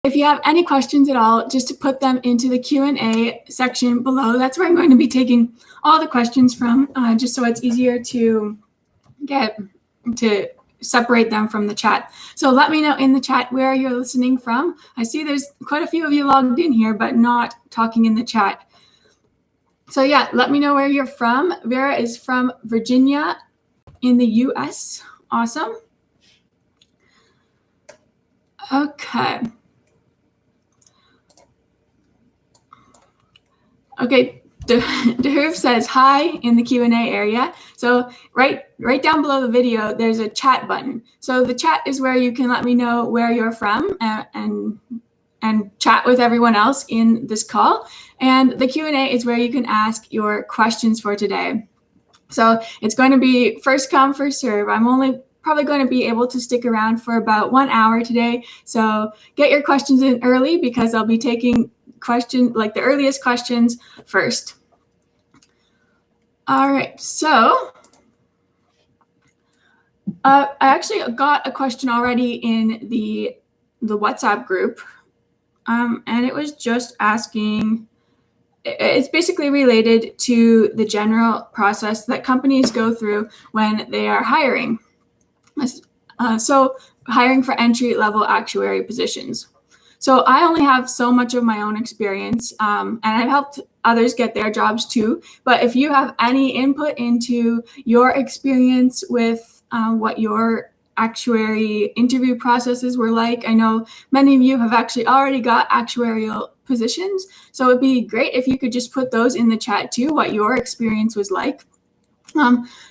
if you have any questions at all, just to put them into the Q&A section below. That's where I'm going to be taking all the questions from, just so it's easier to separate them from the chat. So let me know in the chat where you're listening from. I see there's quite a few of you logged in here, but not talking in the chat. So yeah, let me know where you're from. Vera is from Virginia in the US. Awesome. Okay. Okay, Dehoof says hi in the Q&A area. So right down below the video, there's a chat button. So the chat is where you can let me know where you're from and chat with everyone else in this call. And the Q&A is where you can ask your questions for today. So it's going to be first come, first serve. I'm only probably going to be able to stick around for about 1 hour today. So get your questions in early because I'll be taking the earliest questions first. All right, so I actually got a question already in the WhatsApp group, and it was just asking, it's basically related to the general process that companies go through when they are hiring. So hiring for entry-level actuary positions. So I only have so much of my own experience, and I've helped others get their jobs too. But if you have any input into your experience with what your actuary interview processes were like, I know many of you have actually already got actuarial positions. So it'd be great if you could just put those in the chat too, what your experience was like.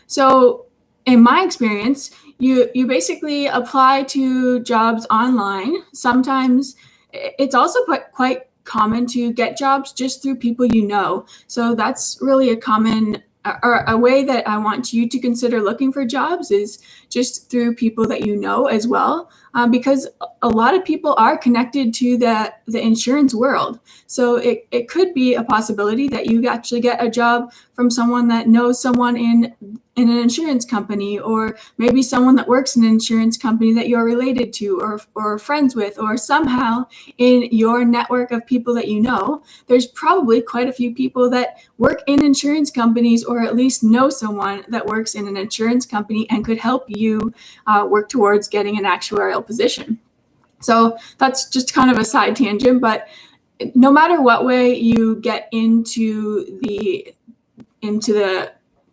So in my experience, you basically apply to jobs online. Sometimes it's also quite common to get jobs just through people you know. So that's really a common or a way that I want you to consider looking for jobs is just through people that you know as well, because a lot of people are connected to the insurance world. So it could be a possibility that you actually get a job from someone that knows someone in an insurance company, or maybe someone that works in an insurance company that you're related to or friends with, or somehow in your network of people that you know, there's probably quite a few people that work in insurance companies or at least know someone that works in an insurance company and could help you work towards getting an actuarial position. So that's just kind of a side tangent, but no matter what way you get into the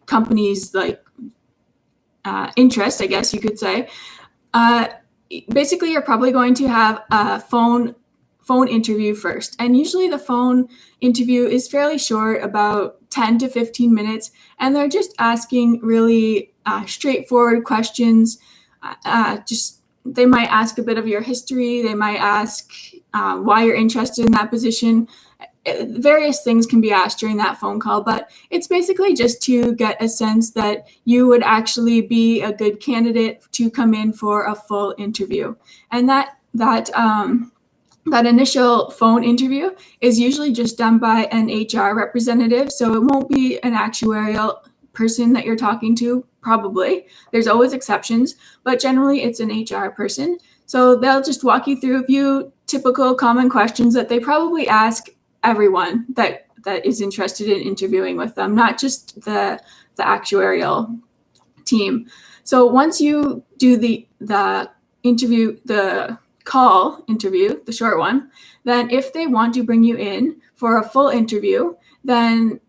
company's interest, I guess you could say, basically you're probably going to have a phone interview first. And usually the phone interview is fairly short, about 10 to 15 minutes. And they're just asking really straightforward questions. They might ask a bit of your history. They might ask why you're interested in that position. Various things can be asked during that phone call, but it's basically just to get a sense that you would actually be a good candidate to come in for a full interview. And that initial phone interview is usually just done by an HR representative, so it won't be an actuarial person that you're talking to, probably. There's always exceptions, but generally it's an HR person. So they'll just walk you through a few typical common questions that they probably ask everyone that is interested in interviewing with them, not just the actuarial team. So once you do the interview, the call interview, the short one, then if they want to bring you in for a full interview, then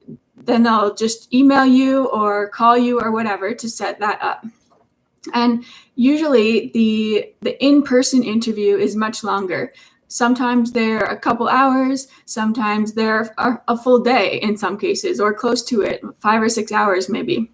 they'll just email you or call you or whatever to set that up. And usually the in-person interview is much longer. Sometimes they're a couple hours, sometimes they're a full day in some cases, or close to it, 5 or 6 hours maybe.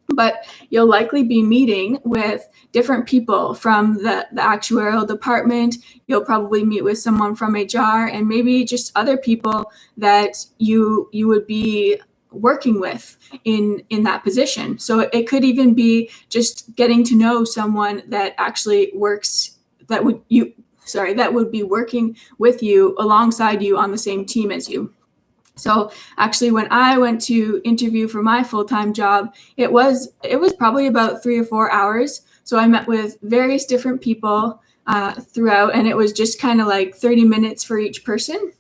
But you'll likely be meeting with different people from the actuarial department. You'll probably meet with someone from HR and maybe just other people that you would be working with in that position. So it could even be just getting to know someone that actually works, that would be working with you, alongside you on the same team as you. So actually, when I went to interview for my full-time job, it was probably about 3 or 4 hours. So I met with various different people throughout, and it was just kind of like 30 minutes for each person.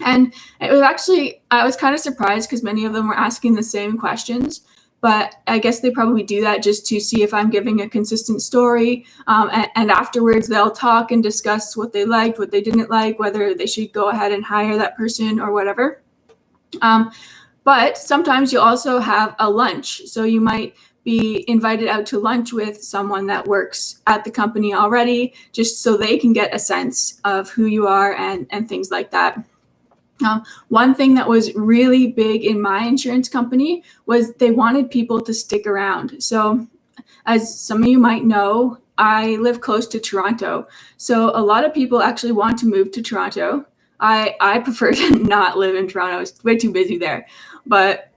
And it was actually, I was kind of surprised because many of them were asking the same questions, but I guess they probably do that just to see if I'm giving a consistent story. And afterwards, they'll talk and discuss what they liked, what they didn't like, whether they should go ahead and hire that person or whatever. But sometimes you also have a lunch. So you might be invited out to lunch with someone that works at the company already, just so they can get a sense of who you are and things like that. One thing that was really big in my insurance company was they wanted people to stick around. So as some of you might know, I live close to Toronto. So a lot of people actually want to move to Toronto. I prefer to not live in Toronto. It's way too busy there. But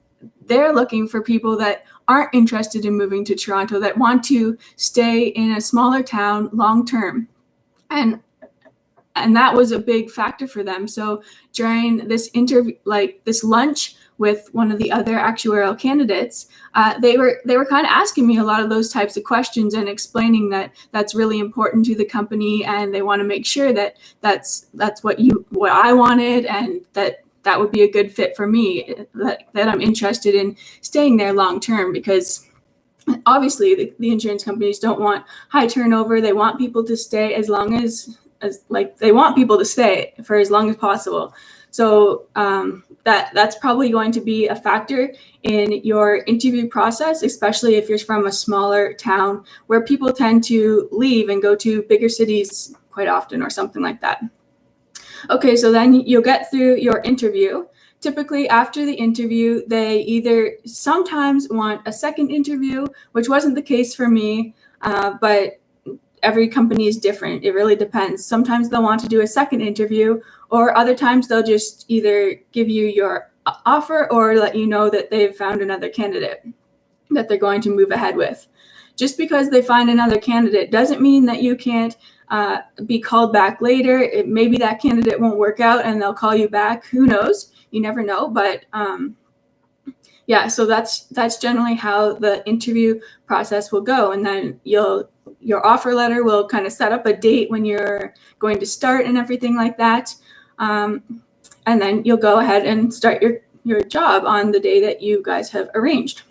they're looking for people that aren't interested in moving to Toronto, that want to stay in a smaller town long term. And that was a big factor for them. So during this interview, like this lunch with one of the other actuarial candidates, they were kind of asking me a lot of those types of questions and explaining that that's really important to the company, and they want to make sure that that's what I wanted, and that would be a good fit for me, that I'm interested in staying there long term, because obviously the insurance companies don't want high turnover. They want people to stay as long as they want people to stay for as long as possible. So that's probably going to be a factor in your interview process, especially if you're from a smaller town where people tend to leave and go to bigger cities quite often or something like that. Okay, so then you'll get through your interview. Typically after the interview, they either sometimes want a second interview, which wasn't the case for me, but every company is different. It really depends. Sometimes they'll want to do a second interview, or other times they'll just either give you your offer or let you know that they've found another candidate that they're going to move ahead with. Just because they find another candidate doesn't mean that you can't be called back later. Maybe that candidate won't work out and they'll call you back. Who knows? You never know. But yeah, so that's generally how the interview process will go. And then your offer letter will kind of set up a date when you're going to start and everything like that. And then you'll go ahead and start your job on the day that you guys have arranged.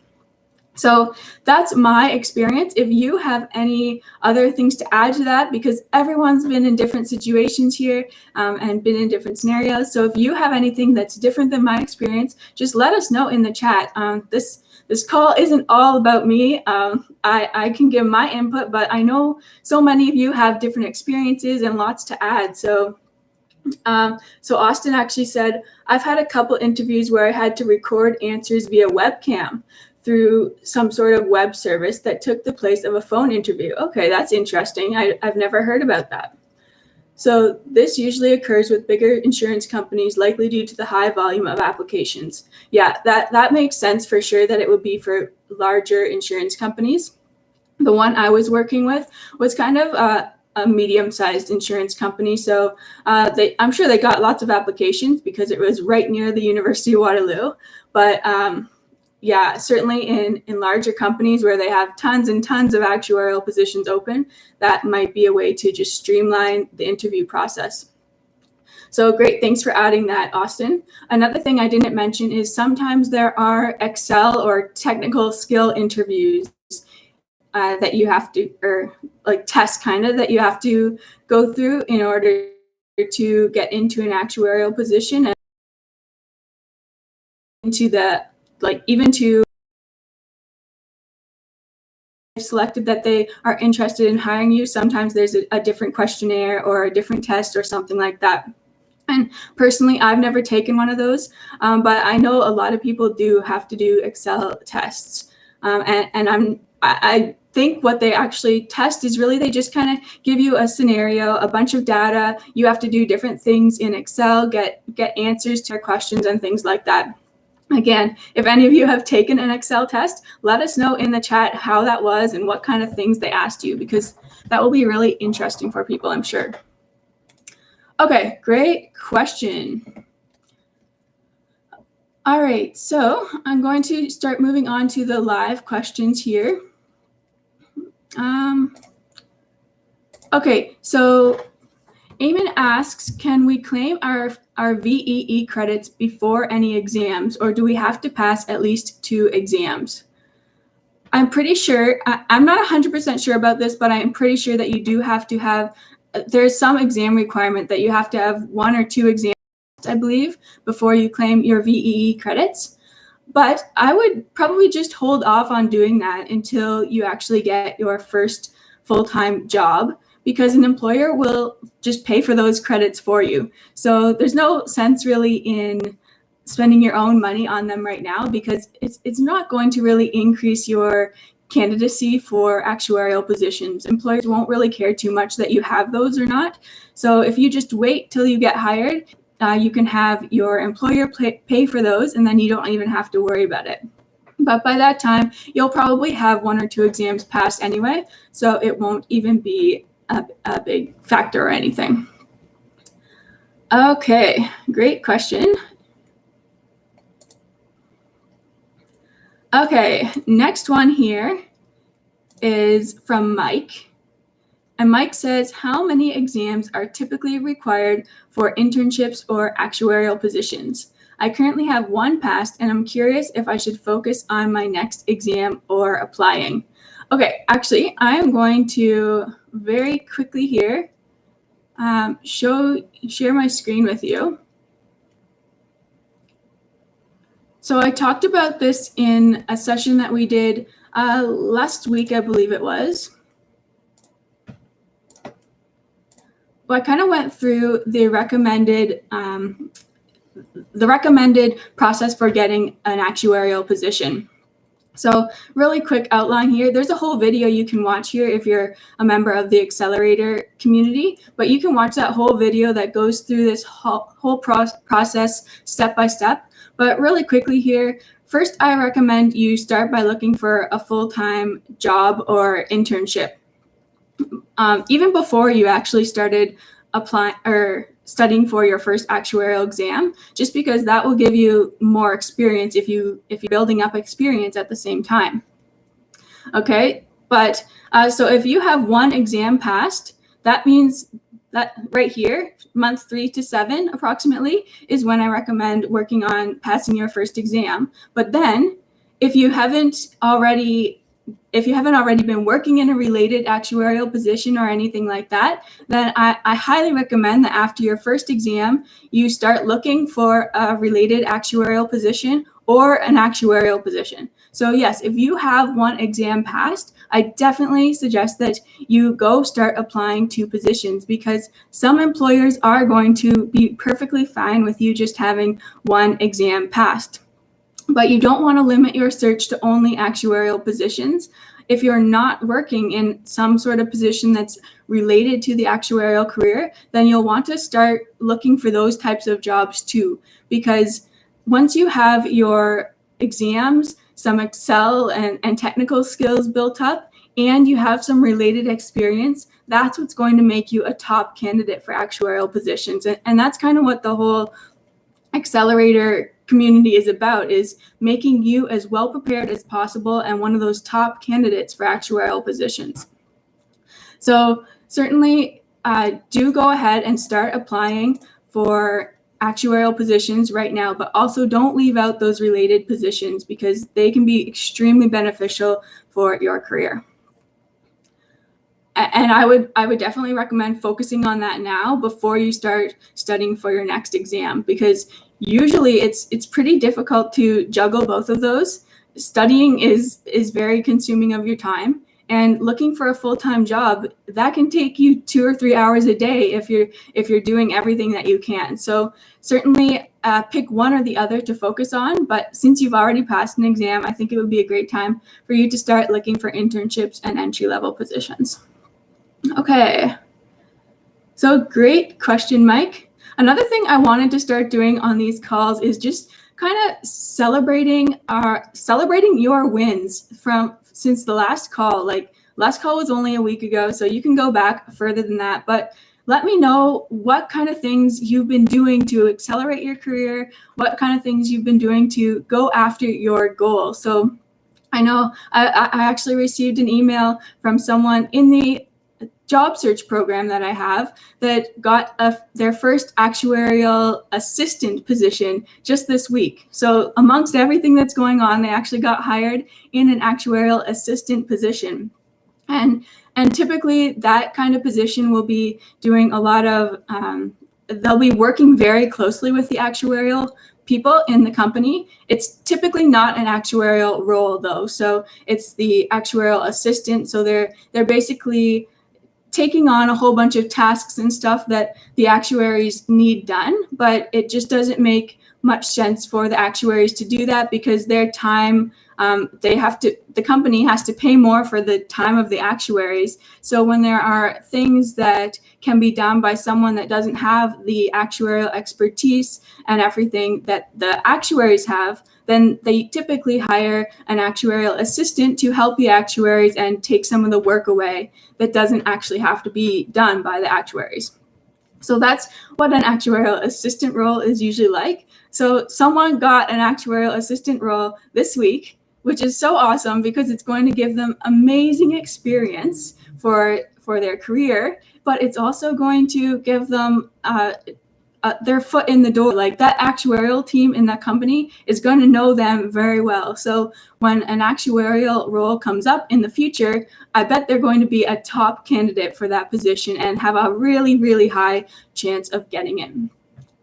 So that's my experience. If you have any other things to add to that, because everyone's been in different situations here and been in different scenarios. So if you have anything that's different than my experience, just let us know in the chat. This call isn't all about me. I can give my input, but I know so many of you have different experiences and lots to add. So Austin actually said, I've had a couple interviews where I had to record answers via webcam through some sort of web service that took the place of a phone interview. Okay, that's interesting. I've never heard about that. So this usually occurs with bigger insurance companies, likely due to the high volume of applications. Yeah, that makes sense for sure, that it would be for larger insurance companies. The one I was working with was kind of a medium-sized insurance company. So I'm sure they got lots of applications because it was right near the University of Waterloo. But yeah, certainly in larger companies where they have tons and tons of actuarial positions open, that might be a way to just streamline the interview process. So great, thanks for adding that, Austin. Another thing I didn't mention is sometimes there are Excel or technical skill interviews that you have to, or like tests kind of, that you have to go through in order to get into an actuarial position and into the, like, even to selected that they are interested in hiring you. Sometimes there's a different questionnaire or a different test or something like that. And personally, I've never taken one of those, but I know a lot of people do have to do Excel tests. I think what they actually test is really, they just kind of give you a scenario, a bunch of data. You have to do different things in Excel, get answers to your questions and things like that. Again, if any of you have taken an Excel test, let us know in the chat how that was and what kind of things they asked you, because that will be really interesting for people, I'm sure. Okay, great question. All right, so I'm going to start moving on to the live questions here. Okay, so Eamon asks, can we claim our VEE credits before any exams, or do we have to pass at least 2 exams? I'm pretty sure, I'm not 100% sure about this, but I'm pretty sure that you do have to have, there's some exam requirement that you have to have 1 or 2 exams, I believe, before you claim your VEE credits. But I would probably just hold off on doing that until you actually get your first full-time job, because an employer will just pay for those credits for you. So there's no sense really in spending your own money on them right now, because it's not going to really increase your candidacy for actuarial positions. Employers won't really care too much that you have those or not. So if you just wait till you get hired, you can have your employer pay for those, and then you don't even have to worry about it. But by that time, you'll probably have 1 or 2 exams passed anyway, so it won't even be a big factor or anything. Okay, great question. Okay, next one here is from Mike. And Mike says, how many exams are typically required for internships or actuarial positions? I currently have 1 passed, and I'm curious if I should focus on my next exam or applying. Okay, actually, I am going to very quickly here share my screen with you. So I talked about this in a session that we did last week, I believe it was. Well, I kind of went through the recommended process for getting an actuarial position. So really quick outline here. There's a whole video you can watch here if you're a member of the Accelerator community, but you can watch that whole video that goes through this whole process step by step. But really quickly here, first I recommend you start by looking for a full-time job or internship. Even before you actually started applying or studying for your first actuarial exam, just because that will give you more experience if you're building up experience at the same time. Okay, but so if you have 1 exam passed, that means that right here, month 3 to 7 approximately, is when I recommend working on passing your first exam. But then if you haven't already been working in a related actuarial position or anything like that, then I highly recommend that after your first exam, you start looking for a related actuarial position or an actuarial position. So yes, if you have 1 exam passed, I definitely suggest that you go start applying to positions, because some employers are going to be perfectly fine with you just having 1 exam passed. But you don't want to limit your search to only actuarial positions. If you're not working in some sort of position that's related to the actuarial career, then you'll want to start looking for those types of jobs too. Because once you have your exams, some Excel and technical skills built up, and you have some related experience, that's what's going to make you a top candidate for actuarial positions. And that's kind of what the whole Accelerator community is about, is making you as well prepared as possible and one of those top candidates for actuarial positions. So certainly do go ahead and start applying for actuarial positions right now, but also don't leave out those related positions, because they can be extremely beneficial for your career. And I would definitely recommend focusing on that now before you start studying for your next exam, because usually it's pretty difficult to juggle both of those. Studying is very consuming of your time, and looking for a full-time job, that can take you 2 or 3 hours a day if you're doing everything that you can. So certainly pick one or the other to focus on, but since you've already passed an exam, I think it would be a great time for you to start looking for internships and entry-level positions. Okay, so great question, Mike. Another thing I wanted to start doing on these calls is just kind of celebrating your wins since the last call. Like, last call was only a week ago, so you can go back further than that, but let me know what kind of things you've been doing to accelerate your career, what kind of things you've been doing to go after your goal. So I know I actually received an email from someone in the job search program that I have that got their first actuarial assistant position just this week. So amongst everything that's going on, they actually got hired in an actuarial assistant position. And typically that kind of position will be doing a lot of, they'll be working very closely with the actuarial people in the company. It's typically not an actuarial role though. So it's the actuarial assistant. So they're basically taking on a whole bunch of tasks and stuff that the actuaries need done, but it just doesn't make much sense for the actuaries to do that because their time, the company has to pay more for the time of the actuaries. So when there are things that can be done by someone that doesn't have the actuarial expertise and everything that the actuaries have, then they typically hire an actuarial assistant to help the actuaries and take some of the work away that doesn't actually have to be done by the actuaries. So that's what an actuarial assistant role is usually like. So someone got an actuarial assistant role this week, which is so awesome because it's going to give them amazing experience for their career, but it's also going to give them their foot in the door. Like that actuarial team in that company is going to know them very well. So when an actuarial role comes up in the future, I bet they're going to be a top candidate for that position and have a really, really high chance of getting it.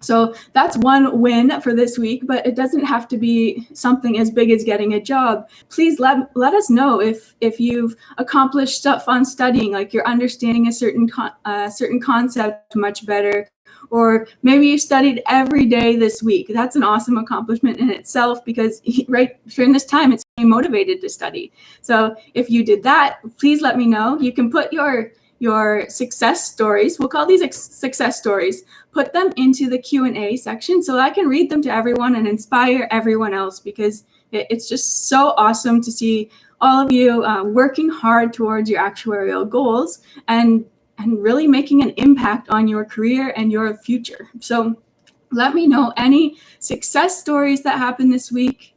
So that's one win for this week, but it doesn't have to be something as big as getting a job. Please let us know if you've accomplished stuff on studying, like you're understanding a certain concept much better, or maybe you studied every day this week. That's an awesome accomplishment in itself because right during this time, it's getting motivated to study. So if you did that, please let me know. You can put your success stories, we'll call these success stories, put them into the Q&A section so I can read them to everyone and inspire everyone else because it's just so awesome to see all of you working hard towards your actuarial goals and really making an impact on your career and your future. So let me know any success stories that happened this week,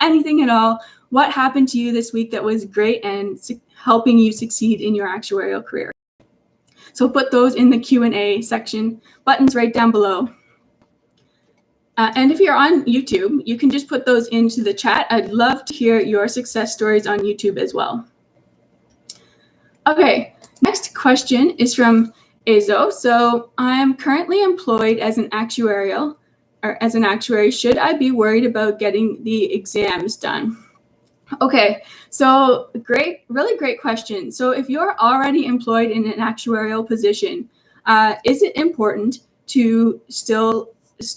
anything at all. What happened to you this week that was great and helping you succeed in your actuarial career? So put those in the Q&A section, buttons right down below. And if you're on YouTube, you can just put those into the chat. I'd love to hear your success stories on YouTube as well. Okay, next question is from Azo. So I'm currently employed as an actuary. Should I be worried about getting the exams done? Okay, so really great question. So if you're already employed in an actuarial position, is it important to still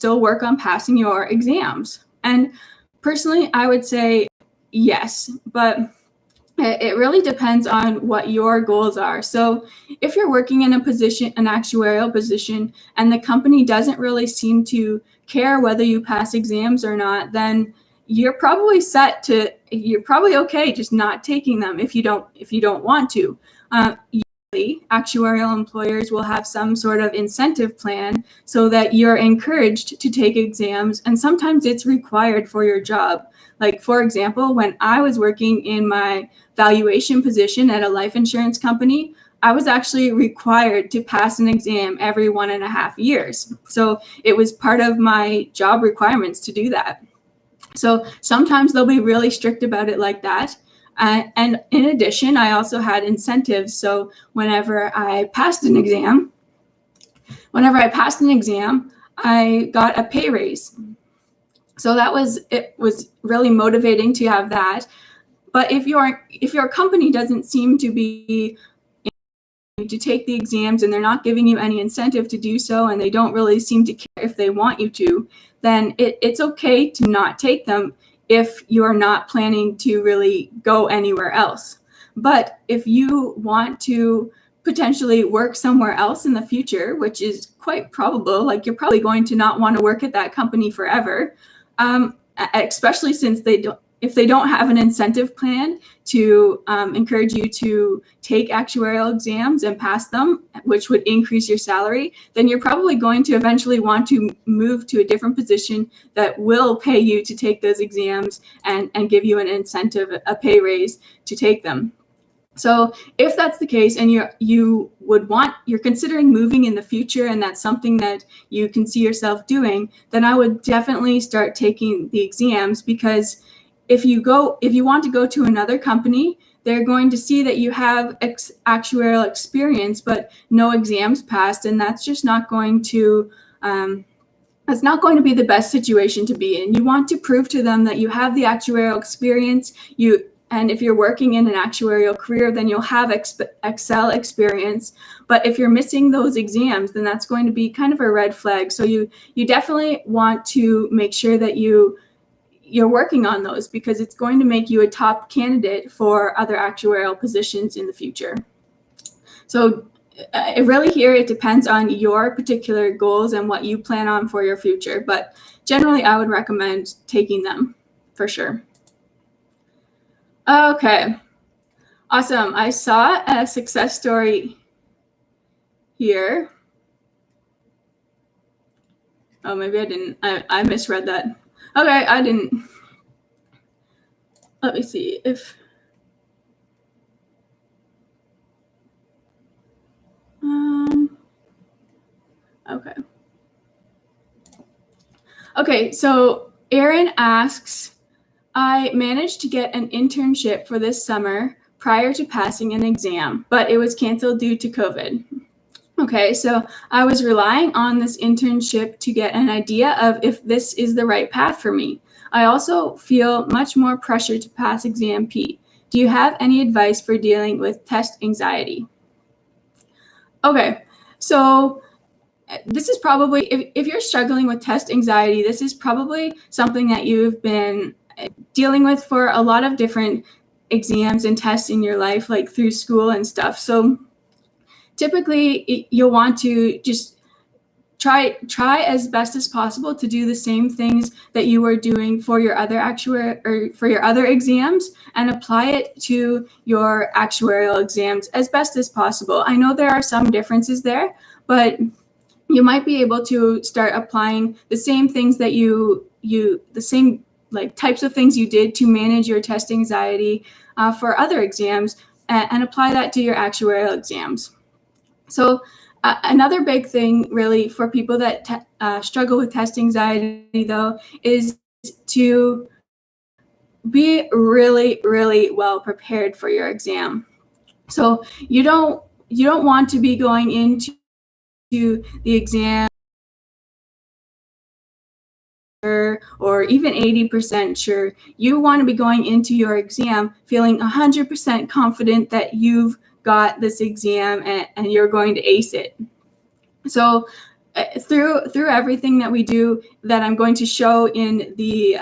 work on passing your exams? And personally, I would say yes, but it really depends on what your goals are. So if you're working in an actuarial position, and the company doesn't really seem to care whether you pass exams or not, then you're probably you're probably okay just not taking them if you don't want to. Usually, actuarial employers will have some sort of incentive plan so that you're encouraged to take exams, and sometimes it's required for your job. Like, for example, when I was working in my valuation position at a life insurance company, I was actually required to pass an exam every 1.5 years. So it was part of my job requirements to do that. So sometimes they'll be really strict about it like that. And in addition, I also had incentives. So whenever I passed an exam, I got a pay raise. So it was really motivating to have that. But if your company doesn't seem to be to take the exams and they're not giving you any incentive to do so, and they don't really seem to care if they want you to, then it's okay to not take them if you're not planning to really go anywhere else. But if you want to potentially work somewhere else in the future, which is quite probable, like you're probably going to not want to work at that company forever, especially since if they don't have an incentive plan to encourage you to take actuarial exams and pass them, which would increase your salary, then you're probably going to eventually want to move to a different position that will pay you to take those exams and give you an incentive, a pay raise to take them. So if that's the case and you're considering moving in the future and that's something that you can see yourself doing, then I would definitely start taking the exams, because if you want to go to another company, they're going to see that you have actuarial experience but no exams passed, and that's just not going to that's not going to be the best situation to be in. You want to prove to them that you have the actuarial experience. And if you're working in an actuarial career, then you'll have Excel experience. But if you're missing those exams, then that's going to be kind of a red flag. So you definitely want to make sure that you're working on those, because it's going to make you a top candidate for other actuarial positions in the future. So really here, it depends on your particular goals and what you plan on for your future. But generally, I would recommend taking them for sure. Okay, awesome. I saw a success story here. Oh, maybe I didn't. I misread that. Okay, I didn't. Let me see if. Okay. Okay, so Erin asks, I managed to get an internship for this summer prior to passing an exam, but it was canceled due to COVID. Okay, so I was relying on this internship to get an idea of if this is the right path for me. I also feel much more pressure to pass exam P. Do you have any advice for dealing with test anxiety? Okay, so this is probably, if you're struggling with test anxiety, this is probably something that you've been dealing with for a lot of different exams and tests in your life, like through school and stuff. So typically you'll want to just try as best as possible to do the same things that you were doing for your other for your other exams, and apply it to your actuarial exams as best as possible. I know there are some differences there, but you might be able to start applying the same things that the same like types of things you did to manage your test anxiety for other exams, and apply that to your actuarial exams. So another big thing really for people that struggle with test anxiety, though, is to be really, really well prepared for your exam. So you don't want to be going into the exam or even 80% sure. You want to be going into your exam feeling 100% confident that you've got this exam and you're going to ace it. So through everything that we do, that I'm going to show in the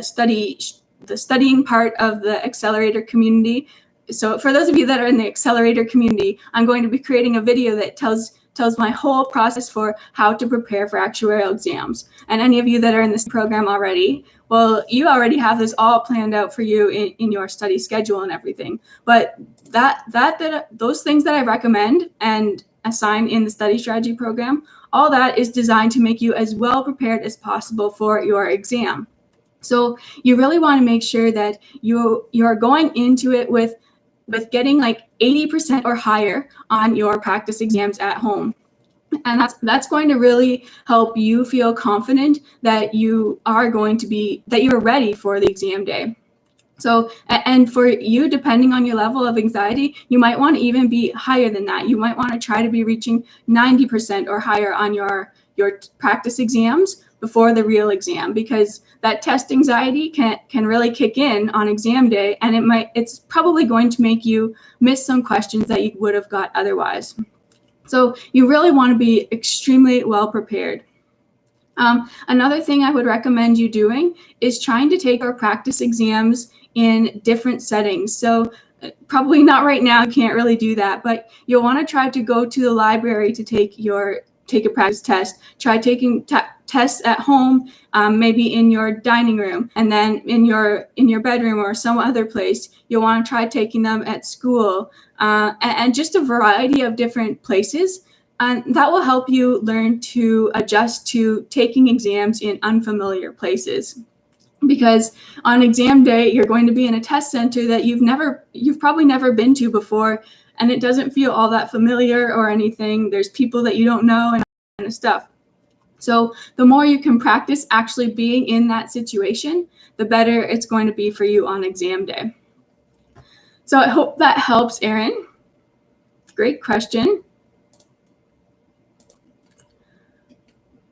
studying part of the accelerator community. So for those of you that are in the accelerator community, I'm going to be creating a video that tells my whole process for how to prepare for actuarial exams. And any of you that are in this program already, well, you already have this all planned out for you in your study schedule and everything. But those things that I recommend and assign in the study strategy program, all that is designed to make you as well prepared as possible for your exam. So you really want to make sure that you're going into it with getting like 80% or higher on your practice exams at home. And that's going to really help you feel confident that you are ready for the exam day. So, and for you, depending on your level of anxiety, you might want to even be higher than that. You might want to try to be reaching 90% or higher on your practice exams before the real exam, because that test anxiety can really kick in on exam day, and it's probably going to make you miss some questions that you would have got otherwise. So you really want to be extremely well prepared. Another thing I would recommend you doing is trying to take our practice exams in different settings. So probably not right now, you can't really do that, but you'll want to try to go to the library to take a practice test. Try taking tests at home, maybe in your dining room, and then in your bedroom or some other place. You'll want to try taking them at school, and just a variety of different places. And that will help you learn to adjust to taking exams in unfamiliar places. because on exam day, you're going to be in a test center that you've probably never been to before, and it doesn't feel all that familiar or anything. There's people that you don't know and all that kind of stuff. So the more you can practice actually being in that situation, the better it's going to be for you on exam day. So I hope that helps, Erin. Great question.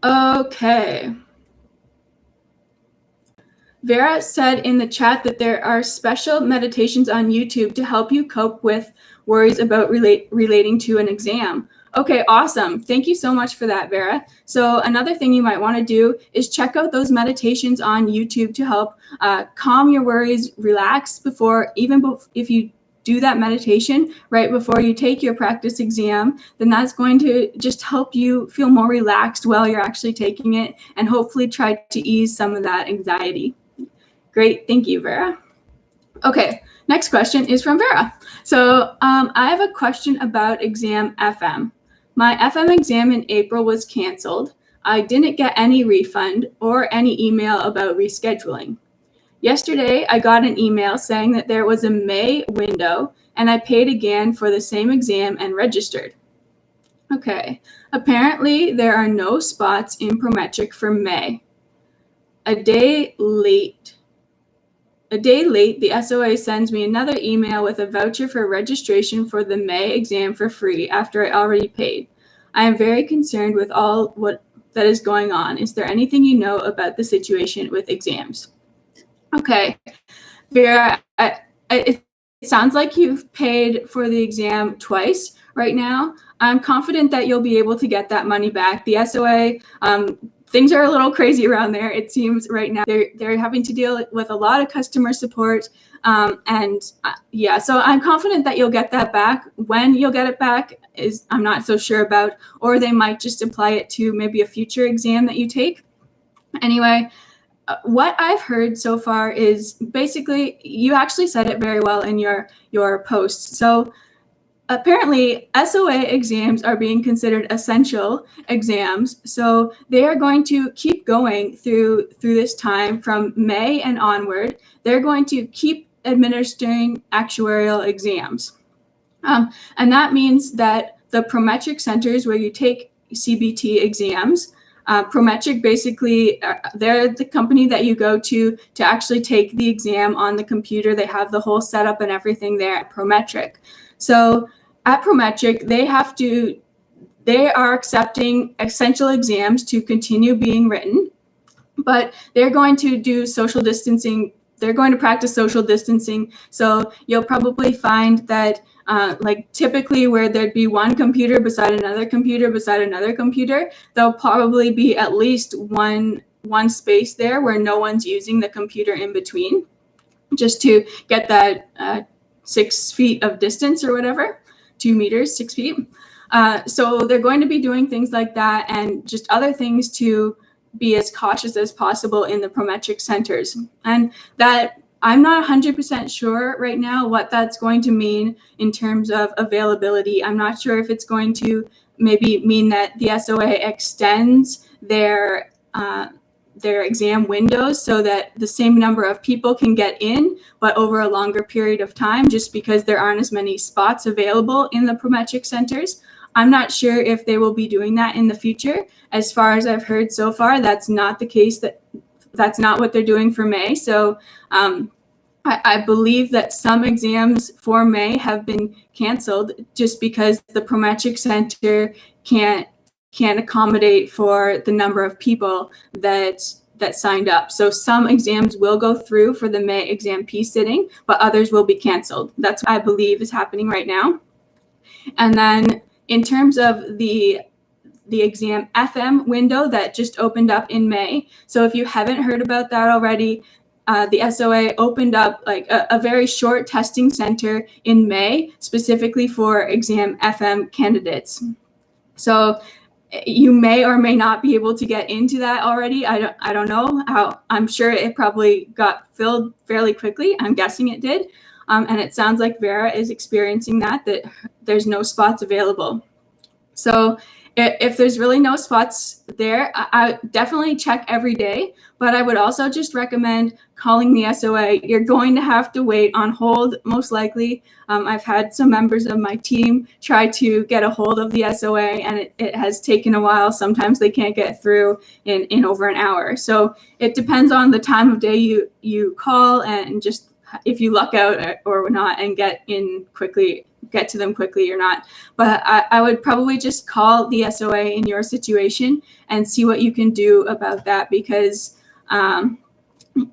Okay. Vera said in the chat that there are special meditations on YouTube to help you cope with worries about relating to an exam. Okay, awesome. Thank you so much for that, Vera. So another thing you might want to do is check out those meditations on YouTube to help calm your worries, relax if you do that meditation right before you take your practice exam, then that's going to just help you feel more relaxed while you're actually taking it and hopefully try to ease some of that anxiety. Great, thank you, Vera. Okay, next question is from Vera. So I have a question about exam FM. My FM exam in April was canceled. I didn't get any refund or any email about rescheduling. Yesterday, I got an email saying that there was a May window and I paid again for the same exam and registered. Okay, apparently there are no spots in Prometric for May. A day late, the SOA sends me another email with a voucher for registration for the May exam for free after I already paid. I am very concerned with all what that is going on. Is there anything you know about the situation with exams? Okay, Vera, it sounds like you've paid for the exam twice right now. I'm confident that you'll be able to get that money back. The SOA, things are a little crazy around there. It seems right now they're having to deal with a lot of customer support. So I'm confident that you'll get that back. When you'll get it back I'm not so sure about, or they might just apply it to maybe a future exam that you take. Anyway, what I've heard so far is basically, you actually said it very well in your post. So apparently SOA exams are being considered essential exams. So they are going to keep going through this time from May and onward. They're going to keep administering actuarial exams. And that means that the Prometric centers where you take CBT exams, Prometric basically, they're the company that you go to actually take the exam on the computer. They have the whole setup and everything there at Prometric. So at Prometric, they are accepting essential exams to continue being written, but they're going to do social distancing. They're going to practice social distancing. So you'll probably find that typically where there'd be one computer beside another computer beside another computer, there'll probably be at least one space there where no one's using the computer in between, just to get that 6 feet of distance or whatever, 2 meters, 6 feet. So they're going to be doing things like that and just other things to be as cautious as possible in the Prometric centers. And that I'm not 100% sure right now what that's going to mean in terms of availability. I'm not sure if it's going to maybe mean that the SOA extends their exam windows so that the same number of people can get in, but over a longer period of time, just because there aren't as many spots available in the Prometric centers. I'm not sure if they will be doing that in the future. As far as I've heard so far, that's not the case. That's not what they're doing for May. So I believe that some exams for May have been canceled just because the Prometric Center can't accommodate for the number of people that signed up. So some exams will go through for the May exam P sitting, but others will be canceled. That's what I believe is happening right now. And then in terms of the exam FM window that just opened up in May. So if you haven't heard about that already, the SOA opened up like a very short testing center in May, specifically for exam FM candidates. So you may or may not be able to get into that already. I don't know how. I'm sure it probably got filled fairly quickly. I'm guessing it did. And it sounds like Vera is experiencing that there's no spots available. So if there's really no spots there, I definitely check every day, but I would also just recommend calling the SOA. You're going to have to wait on hold, most likely. I've had some members of my team try to get a hold of the SOA, and it has taken a while. Sometimes they can't get through in over an hour. So it depends on the time of day you call, and just if you luck out or not and get to them quickly or not. But I would probably just call the SOA in your situation and see what you can do about that, because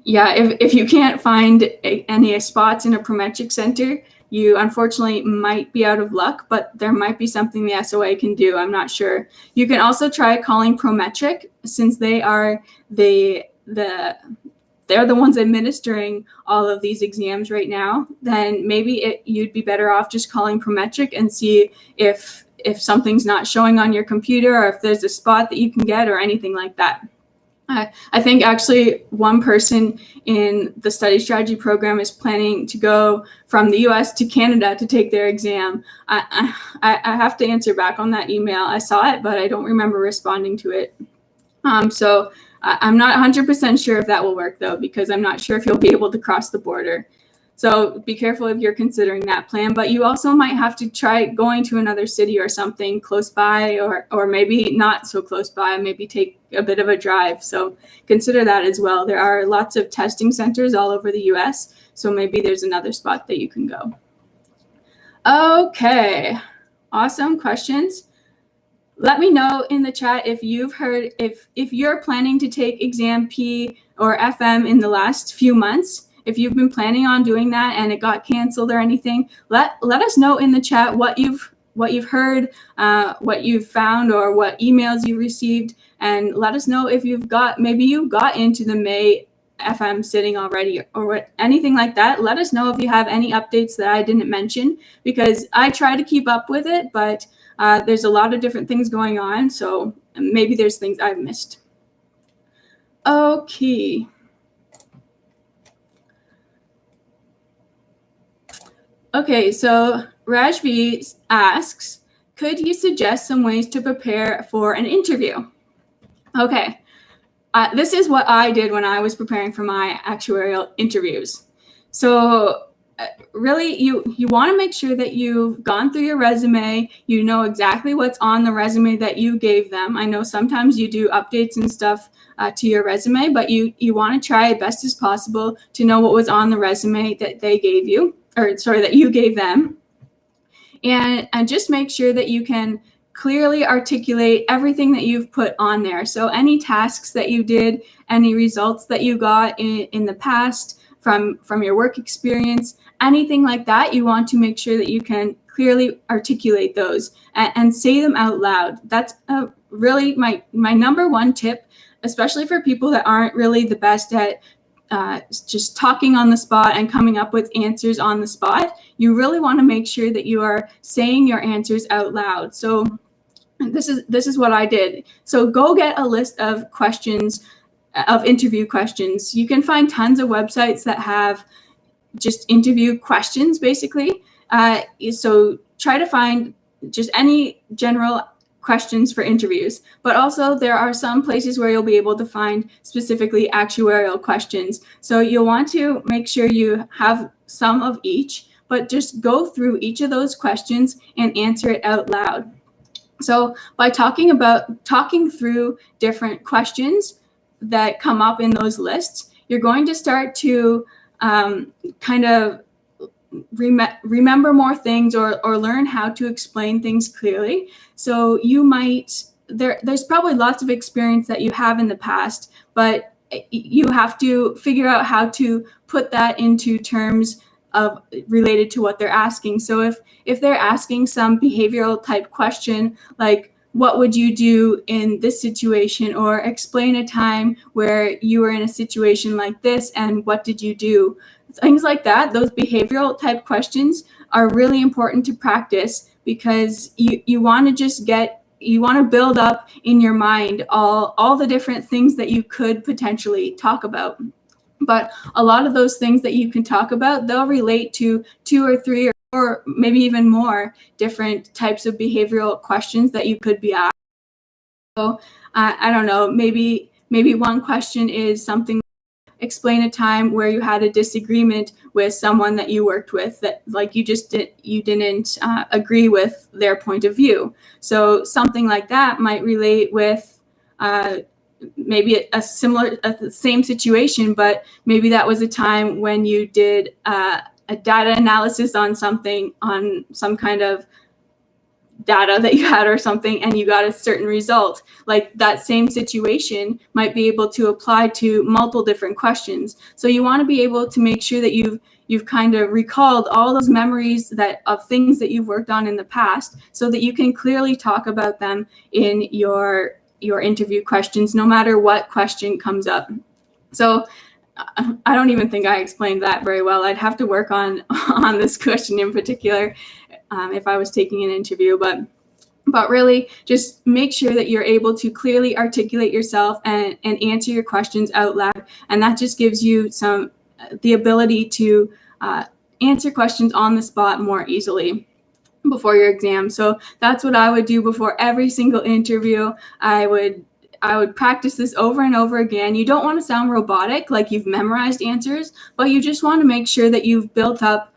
if you can't find any spots in a prometric center, you unfortunately might be out of luck, but there might be something the SOA can do. I'm not sure. You can also try calling Prometric, since they are they're the ones administering all of these exams right now. Then maybe you'd be better off just calling Prometric and see if something's not showing on your computer, or if there's a spot that you can get or anything like that. I think actually one person in the study strategy program is planning to go from the US to Canada to take their exam. I have to answer back on that email. I saw it, but I don't remember responding to it. So I'm not 100% sure if that will work, though, because I'm not sure if you'll be able to cross the border. So be careful if you're considering that plan, but you also might have to try going to another city or something close by, or maybe not so close by, maybe take a bit of a drive. So consider that as well. There are lots of testing centers all over the US, so maybe there's another spot that you can go. Okay, awesome questions. Let me know in the chat if you've heard, if you're planning to take exam P or FM in the last few months. If you've been planning on doing that and it got canceled or anything, let us know in the chat what you've heard, what you've found, or what emails you received, and let us know if maybe you got into the May FM sitting already or anything like that. Let us know if you have any updates that I didn't mention, because I try to keep up with it, but there's a lot of different things going on, so maybe there's things I've missed. Okay. Okay, so Rajvi asks, could you suggest some ways to prepare for an interview? Okay, this is what I did when I was preparing for my actuarial interviews. So really, you want to make sure that you've gone through your resume, you know exactly what's on the resume that you gave them. I know sometimes you do updates and stuff to your resume, but you want to try as best as possible to know what was on the resume that they gave you, or sorry, that you gave them. And just make sure that you can clearly articulate everything that you've put on there. So any tasks that you did, any results that you got in the past from your work experience, anything like that, you want to make sure that you can clearly articulate those and say them out loud. That's really my number one tip, especially for people that aren't really the best at just talking on the spot and coming up with answers on the spot. You really want to make sure that you are saying your answers out loud. So this is what I did. So go get a list of questions, of interview questions. You can find tons of websites that have just interview questions, basically. So try to find just any general questions for interviews, but also there are some places where you'll be able to find specifically actuarial questions. So you'll want to make sure you have some of each, but just go through each of those questions and answer it out loud. So by talking through different questions that come up in those lists, you're going to start to kind of remember more things or learn how to explain things clearly. So you might, there's probably lots of experience that you have in the past, but you have to figure out how to put that into terms of related to what they're asking. So if they're asking some behavioral type question, like what would you do in this situation, or explain a time where you were in a situation like this and what did you do? Things like that, those behavioral type questions are really important to practice, because you want to build up in your mind all the different things that you could potentially talk about. But a lot of those things that you can talk about, they'll relate to 2 or 3 or maybe even more different types of behavioral questions that you could be asked. I don't know, maybe one question is something, explain a time where you had a disagreement with someone that you worked with that like you didn't agree with their point of view. So something like that might relate with maybe a same situation, but maybe that was a time when you did a data analysis on something, on some kind of data that you had or something, and you got a certain result. Like that same situation might be able to apply to multiple different questions. So you want to be able to make sure that you've kind of recalled all those memories that of things that you've worked on in the past, so that you can clearly talk about them in your interview questions, no matter what question comes up. So I don't even think I explained that very well. I'd have to work on this question in particular if I was taking an interview, but really just make sure that you're able to clearly articulate yourself and answer your questions out loud. And that just gives you the ability to answer questions on the spot more easily before your exam. So that's what I would do before every single interview. I would practice this over and over again. You don't want to sound robotic, like you've memorized answers, but you just want to make sure that you've built up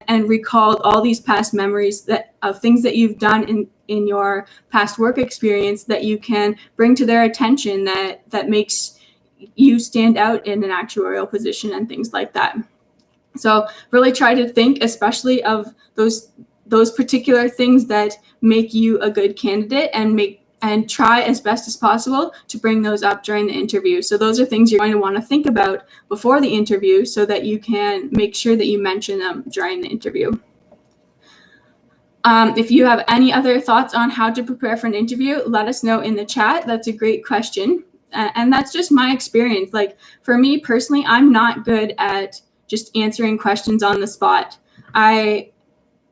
and recalled all these past memories of things that you've done in your past work experience that you can bring to their attention, that makes you stand out in an actuarial position and things like that. So really try to think especially of those particular things that make you a good candidate, and try as best as possible to bring those up during the interview. So those are things you're going to want to think about before the interview so that you can make sure that you mention them during the interview. If you have any other thoughts on how to prepare for an interview, let us know in the chat. That's a great question. And that's just my experience. Like for me personally, I'm not good at just answering questions on the spot.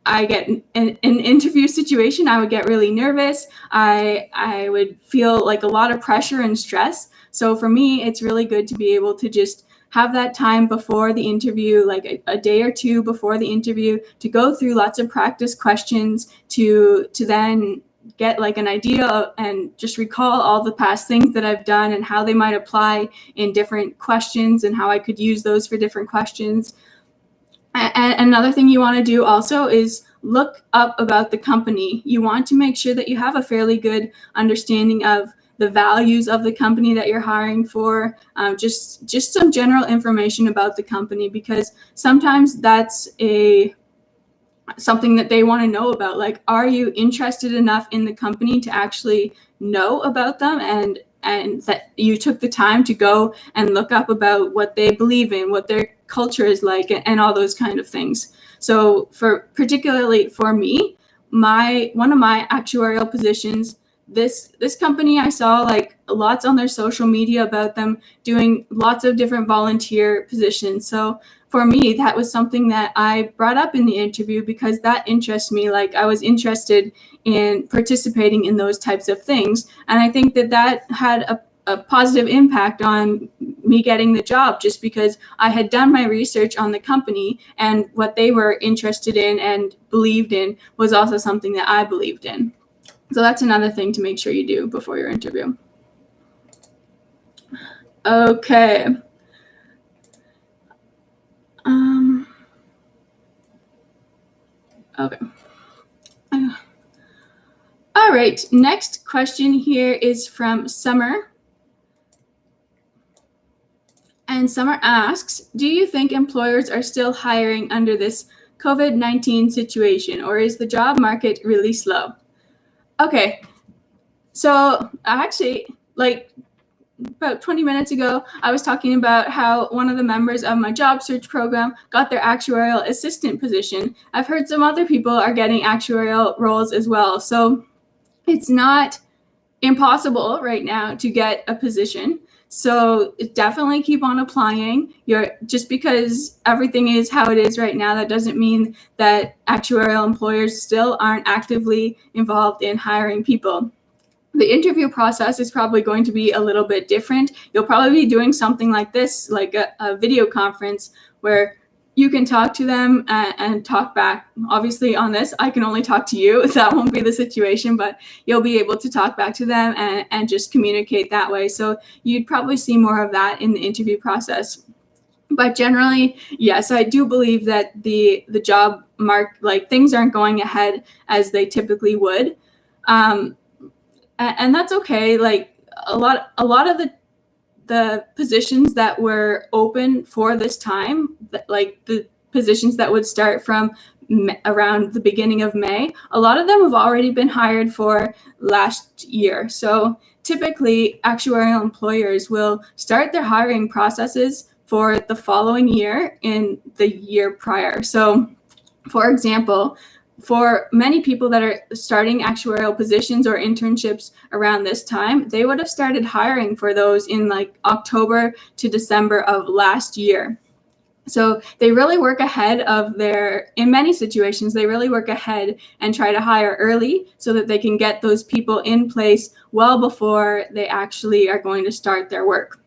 I get in an interview situation, I would get really nervous. I would feel like a lot of pressure and stress. So for me, it's really good to be able to just have that time before the interview, like a day or two before the interview, to go through lots of practice questions to then get like an idea and just recall all the past things that I've done and how they might apply in different questions and how I could use those for different questions. And another thing you want to do also is look up about the company. You want to make sure that you have a fairly good understanding of the values of the company that you're hiring for, just some general information about the company, because sometimes that's something that they want to know about. Like, are you interested enough in the company to actually know about them, and that you took the time to go and look up about what they believe in, what their culture is like, and all those kind of things. So particularly for me, one of my actuarial positions, this company, I saw like lots on their social media about them doing lots of different volunteer positions. So for me, that was something that I brought up in the interview because that interests me. Like I was interested in participating in those types of things. And I think that had a positive impact on me getting the job, just because I had done my research on the company, and what they were interested in and believed in was also something that I believed in. So that's another thing to make sure you do before your interview. Okay. Okay. All right. Next question here is from Summer. And Summer asks, do you think employers are still hiring under this COVID-19 situation, or is the job market really slow? Okay. So actually, like about 20 minutes ago, I was talking about how one of the members of my job search program got their actuarial assistant position. I've heard some other people are getting actuarial roles as well. So it's not impossible right now to get a position. So definitely keep on applying. Just because everything is how it is right now, that doesn't mean that actuarial employers still aren't actively involved in hiring people. The interview process is probably going to be a little bit different. You'll probably be doing something like this, like a video conference, where you can talk to them and talk back. Obviously on this, I can only talk to you. That won't be the situation, but you'll be able to talk back to them and just communicate that way. So you'd probably see more of that in the interview process. But generally, yes, I do believe that the job like things aren't going ahead as they typically would. And that's okay. Like a lot of the positions that were open for this time, like the positions that would start from around the beginning of May, a lot of them have already been hired for last year. So typically, actuarial employers will start their hiring processes for the following year in the year prior. So, for example, for many people that are starting actuarial positions or internships around this time, they would have started hiring for those in like October to December of last year. So they really work ahead of in many situations, they really work ahead and try to hire early so that they can get those people in place well before they actually are going to start their work.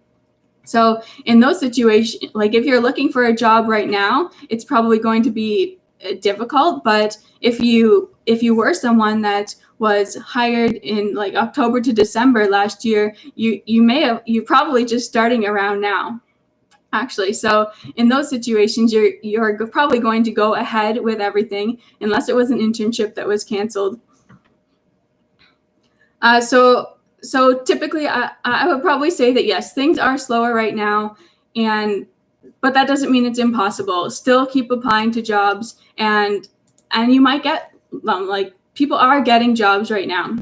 So in those situations, like if you're looking for a job right now, it's probably going to be difficult. But if you were someone that was hired in like October to December last year, you're probably just starting around now, actually. So in those situations, you're probably going to go ahead with everything unless it was an internship that was canceled. So typically, I would probably say that yes, things are slower right now, but that doesn't mean it's impossible. Still keep applying to jobs, and you might get like people are getting jobs right now.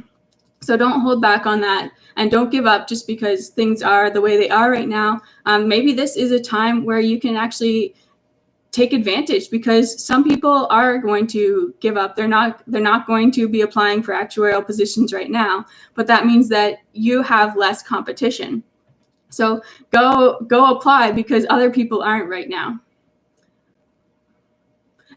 So don't hold back on that, and don't give up just because things are the way they are right now. Maybe this is a time where you can actually take advantage, because some people are going to give up. They're not going to be applying for actuarial positions right now, but that means that you have less competition. So go apply because other people aren't right now.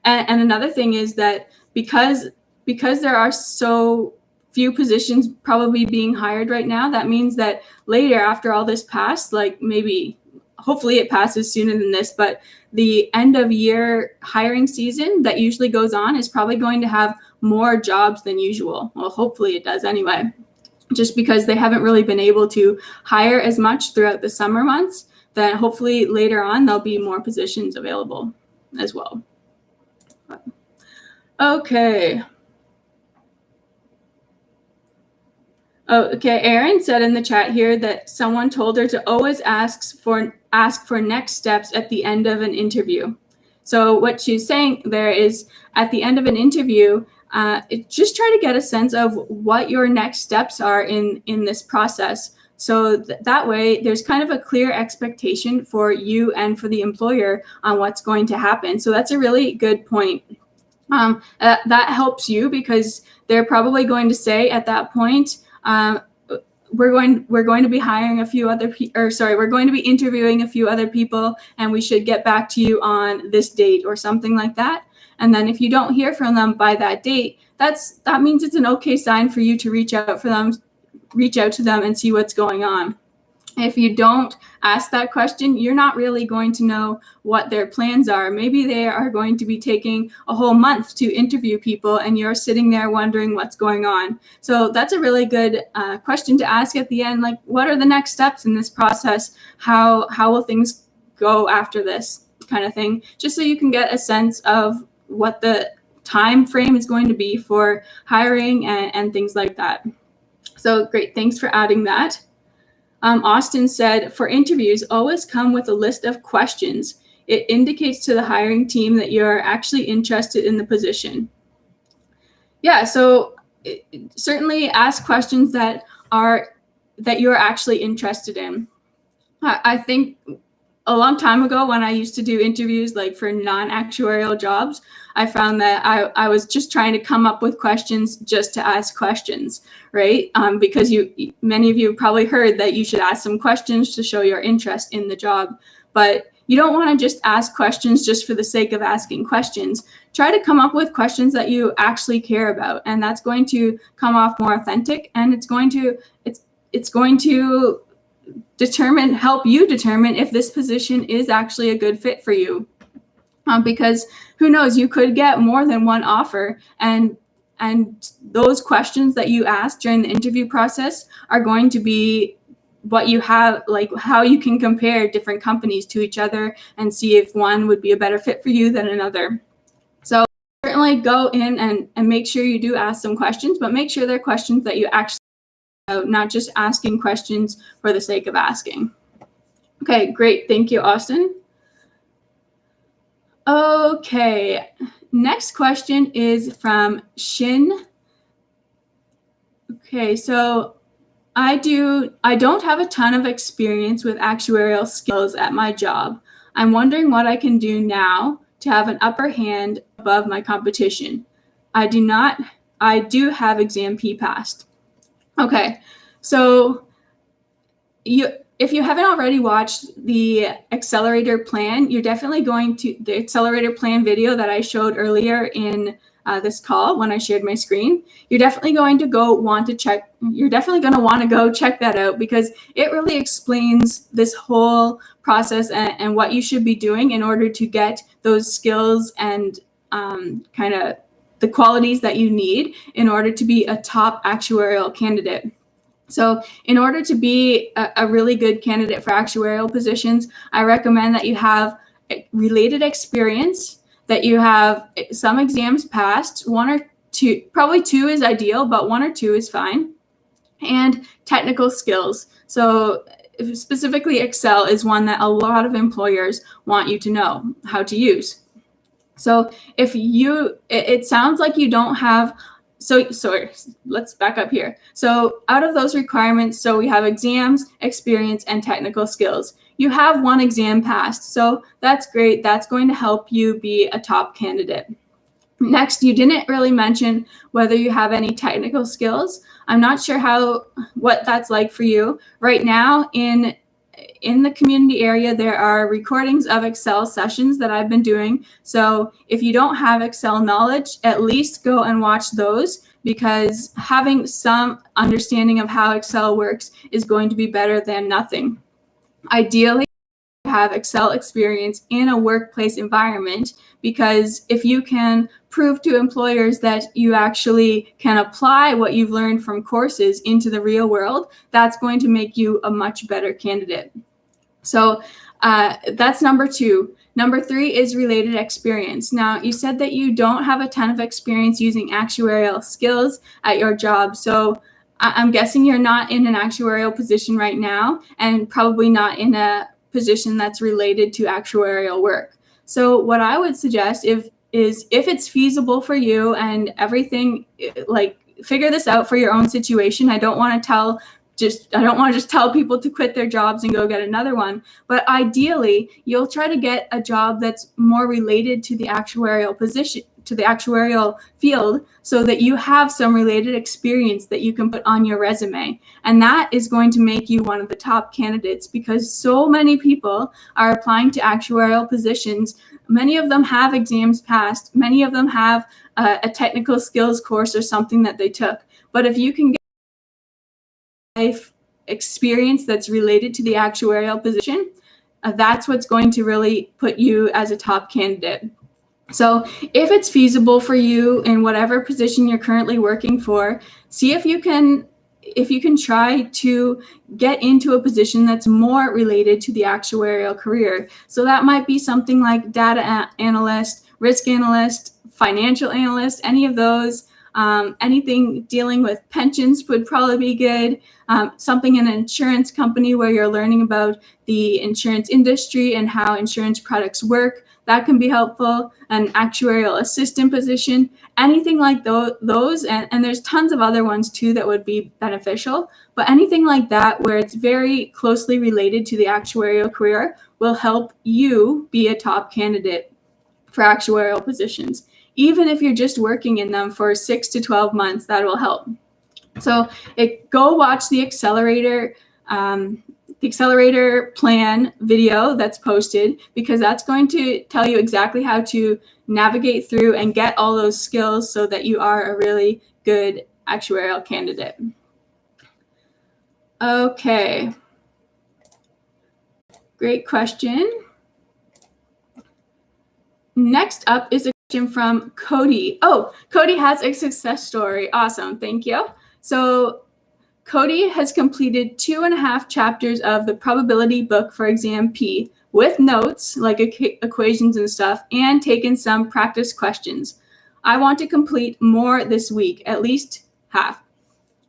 And another thing is that because there are so few positions probably being hired right now, that means that later, after all this passed, like maybe hopefully it passes sooner than this, but the end of year hiring season that usually goes on is probably going to have more jobs than usual. Well, hopefully it does anyway, just because they haven't really been able to hire as much throughout the summer months. Then hopefully later on there'll be more positions available as well. Okay. Okay, Erin said in the chat here that someone told her to always ask for next steps at the end of an interview. So what she's saying there is, at the end of an interview, just try to get a sense of what your next steps are in this process. So that way there's kind of a clear expectation for you and for the employer on what's going to happen. So that's a really good point. That helps you because they're probably going to say at that point, we're going to be hiring a few other we're going to be interviewing a few other people, and we should get back to you on this date or something like that. And then if you don't hear from them by that date, that means it's an okay sign for you to reach out to them and see what's going on. If you don't ask that question, you're not really going to know what their plans are. Maybe they are going to be taking a whole month to interview people, and you're sitting there wondering what's going on. So that's a really good question to ask at the end. Like, what are the next steps in this process? How will things go after this kind of thing? Just so you can get a sense of what the time frame is going to be for hiring and things like that. So great, thanks for adding that. Austin said, for interviews, always come with a list of questions. It indicates to the hiring team that you're actually interested in the position. Yeah, so certainly ask questions that you're actually interested in. I think a long time ago when I used to do interviews like for non-actuarial jobs, I found that I was just trying to come up with questions just to ask questions, right? Because many of you have probably heard that you should ask some questions to show your interest in the job, but you don't want to just ask questions just for the sake of asking questions. Try to come up with questions that you actually care about, and that's going to come off more authentic, and it's going to help you determine if this position is actually a good fit for you. because who knows, you could get more than one offer, and those questions that you ask during the interview process are going to be what you have, like how you can compare different companies to each other and see if one would be a better fit for you than another. So certainly go in and make sure you do ask some questions, but make sure they're questions that you actually know, not just asking questions for the sake of asking. Okay, great. Thank you, Austin. Okay, next question is from Shin. Okay, so I don't have a ton of experience with actuarial skills at my job. I'm wondering what I can do now to have an upper hand above my competition. I do have exam P passed. Okay, so if you haven't already watched the accelerator plan, you're definitely going to the accelerator plan video that I showed earlier in this call when I shared my screen. You're definitely going to want to go check that out, because it really explains this whole process and what you should be doing in order to get those skills and kind of the qualities that you need in order to be a top actuarial candidate. So in order to be a really good candidate for actuarial positions, I recommend that you have related experience, that you have some exams passed, one or two, probably two is ideal, but one or two is fine, and technical skills. So specifically Excel is one that a lot of employers want you to know how to use. So it sounds like you don't have. So let's back up here. So out of those requirements, so we have exams, experience, and technical skills. You have one exam passed, so that's great. That's going to help you be a top candidate. Next, you didn't really mention whether you have any technical skills. I'm not sure what that's like for you. Right now in the community area, there are recordings of Excel sessions that I've been doing. So if you don't have Excel knowledge, at least go and watch those, because having some understanding of how Excel works is going to be better than nothing. Ideally, have Excel experience in a workplace environment, because if you can prove to employers that you actually can apply what you've learned from courses into the real world, that's going to make you a much better candidate. So that's number 2. Number 3 is related experience. Now, you said that you don't have a ton of experience using actuarial skills at your job. So I'm guessing you're not in an actuarial position right now, and probably not in a position that's related to actuarial work. So what I would suggest is if it's feasible for you and everything, like figure this out for your own situation. I don't want to just tell people to quit their jobs and go get another one. But ideally, you'll try to get a job that's more related to the actuarial position, to the actuarial field, so that you have some related experience that you can put on your resume. And that is going to make you one of the top candidates, because so many people are applying to actuarial positions. Many of them have exams passed. Many of them have a technical skills course or something that they took. But if you can get life experience that's related to the actuarial position, that's what's going to really put you as a top candidate. So if it's feasible for you in whatever position you're currently working for, see if you can try to get into a position that's more related to the actuarial career. So that might be something like data analyst, risk analyst, financial analyst, any of those. Anything dealing with pensions would probably be good. Something in an insurance company where you're learning about the insurance industry and how insurance products work, that can be helpful. An actuarial assistant position, anything like those, and there's tons of other ones too that would be beneficial, but anything like that where it's very closely related to the actuarial career will help you be a top candidate for actuarial positions. Even if you're just working in them for 6 to 12 months, that will help. So go watch the accelerator plan video that's posted, because that's going to tell you exactly how to navigate through and get all those skills so that you are a really good actuarial candidate. Okay. Great question. next up is a question from Cody. Oh, Cody has a success story. Awesome. Thank you. So Cody has completed 2.5 chapters of the probability book for exam P with notes like equations and stuff, and taken some practice questions. I want to complete more this week, at least half.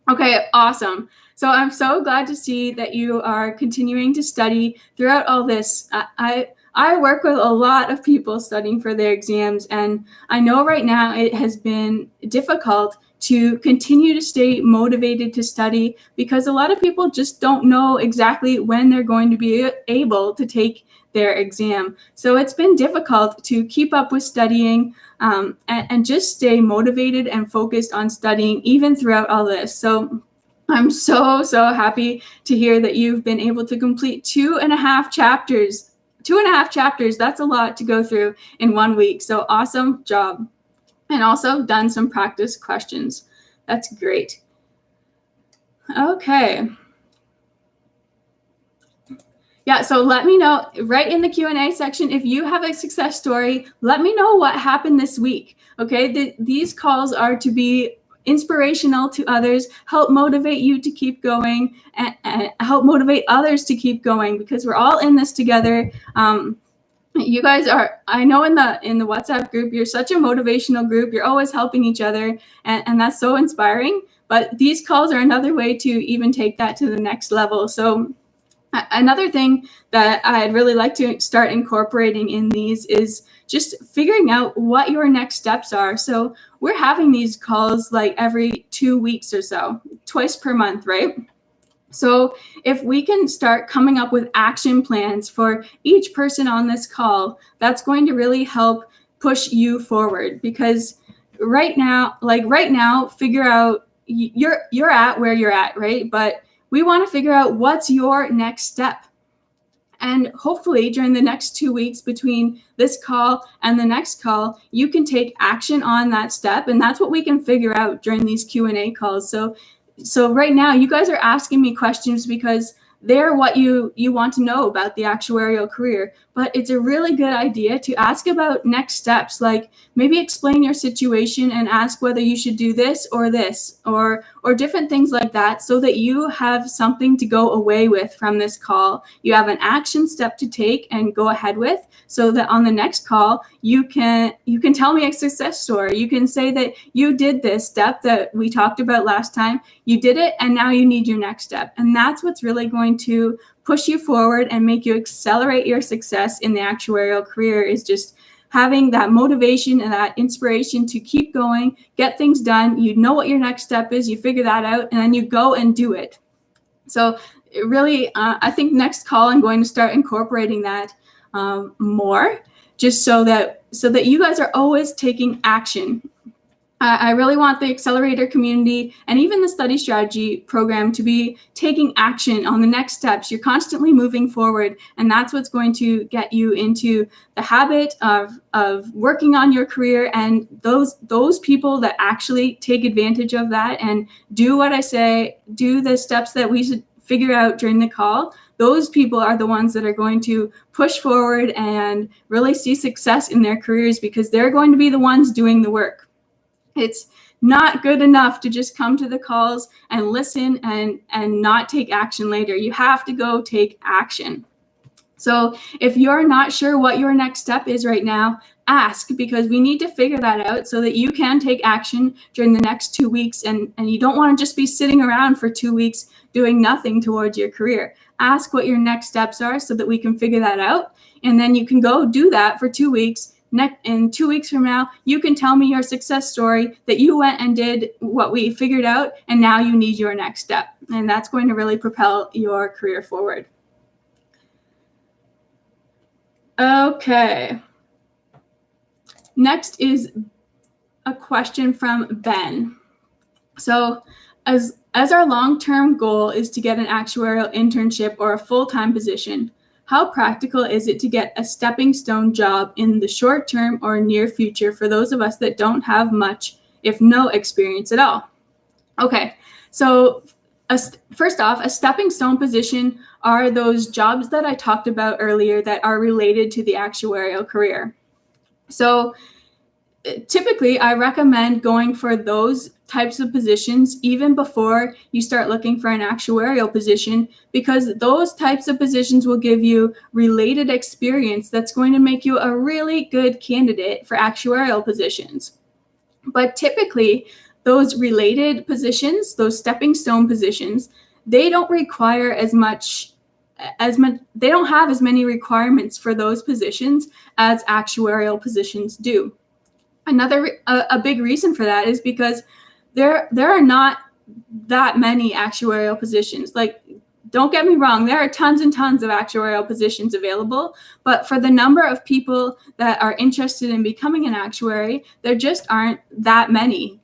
Okay, awesome. So I'm so glad to see that you are continuing to study throughout all this. I work with a lot of people studying for their exams, and I know right now it has been difficult to continue to stay motivated to study because a lot of people just don't know exactly when they're going to be able to take their exam. So it's been difficult to keep up with studying and just stay motivated and focused on studying even throughout all this. So I'm so happy to hear that you've been able to complete 2.5 chapters. 2.5 chapters, that's a lot to go through in 1 week. So awesome job. And also done some practice questions. That's great. Okay. Yeah, so let me know right in the Q&A section if you have a success story. Let me know what happened this week. Okay, these calls are to be inspirational to others, help motivate you to keep going, and help motivate others to keep going because we're all in this together. You guys are, I know in the WhatsApp group, you're such a motivational group. You're always helping each other, and that's so inspiring. But these calls are another way to even take that to the next level. So another thing that I'd really like to start incorporating in these is just figuring out what your next steps are. So we're having these calls like every 2 weeks or so, twice per month, right? So if we can start coming up with action plans for each person on this call, that's going to really help push you forward because right now, figure out you're at where you're at, right? But we want to figure out what's your next step. And hopefully during the next 2 weeks between this call and the next call, you can take action on that step. And that's what we can figure out during these Q&A calls. So right now you guys are asking me questions because they're what you want to know about the actuarial career, but it's a really good idea to ask about next steps, like maybe explain your situation and ask whether you should do this, or different things like that, so that you have something to go away with from this call. You have an action step to take and go ahead with, so that on the next call you can tell me a success story. You can say that you did this step that we talked about last time, you did it, and now you need your next step. And that's what's really going to push you forward and make you accelerate your success in the actuarial career, is just having that motivation and that inspiration to keep going, get things done. You know what your next step is, you figure that out, and then you go and do it. So it really, I think next call I'm going to start incorporating that more, just so that you guys are always taking action. I really want the accelerator community and even the study strategy program to be taking action on the next steps. You're constantly moving forward, and that's what's going to get you into the habit of working on your career. And those people that actually take advantage of that and do what I say, do the steps that we should figure out during the call, those people are the ones that are going to push forward and really see success in their careers, because they're going to be the ones doing the work. It's not good enough to just come to the calls and listen and not take action later. You have to go take action. So if you're not sure what your next step is right now, ask, because we need to figure that out so that you can take action during the next 2 weeks. And you don't want to just be sitting around for 2 weeks doing nothing towards your career. Ask what your next steps are so that we can figure that out. And then you can go do that for 2 weeks. In 2 weeks from now, you can tell me your success story that you went and did what we figured out, and now you need your next step. And that's going to really propel your career forward. Okay. Next is a question from Ben. So as our long-term goal is to get an actuarial internship or a full-time position, how practical is it to get a stepping stone job in the short term or near future for those of us that don't have much, if no experience at all? Okay, so first off, a stepping stone position are those jobs that I talked about earlier that are related to the actuarial career. So typically, I recommend going for those types of positions even before you start looking for an actuarial position, because those types of positions will give you related experience that's going to make you a really good candidate for actuarial positions. But typically, those related positions, those stepping stone positions, they don't require they don't have as many requirements for those positions as actuarial positions do. A big reason for that is because there are not that many actuarial positions. Like, don't get me wrong, there are tons and tons of actuarial positions available, but for the number of people that are interested in becoming an actuary, there just aren't that many.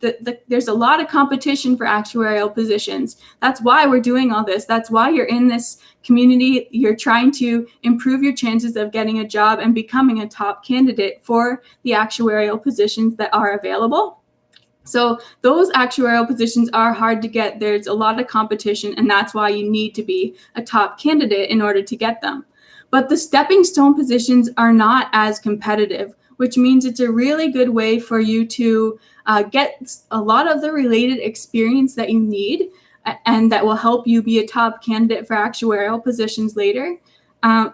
There's a lot of competition for actuarial positions. That's why we're doing all this. That's why you're in this community. You're trying to improve your chances of getting a job and becoming a top candidate for the actuarial positions that are available. So those actuarial positions are hard to get. There's a lot of competition, and that's why you need to be a top candidate in order to get them. But the stepping stone positions are not as competitive, which means it's a really good way for you to get a lot of the related experience that you need, and that will help you be a top candidate for actuarial positions later. Um,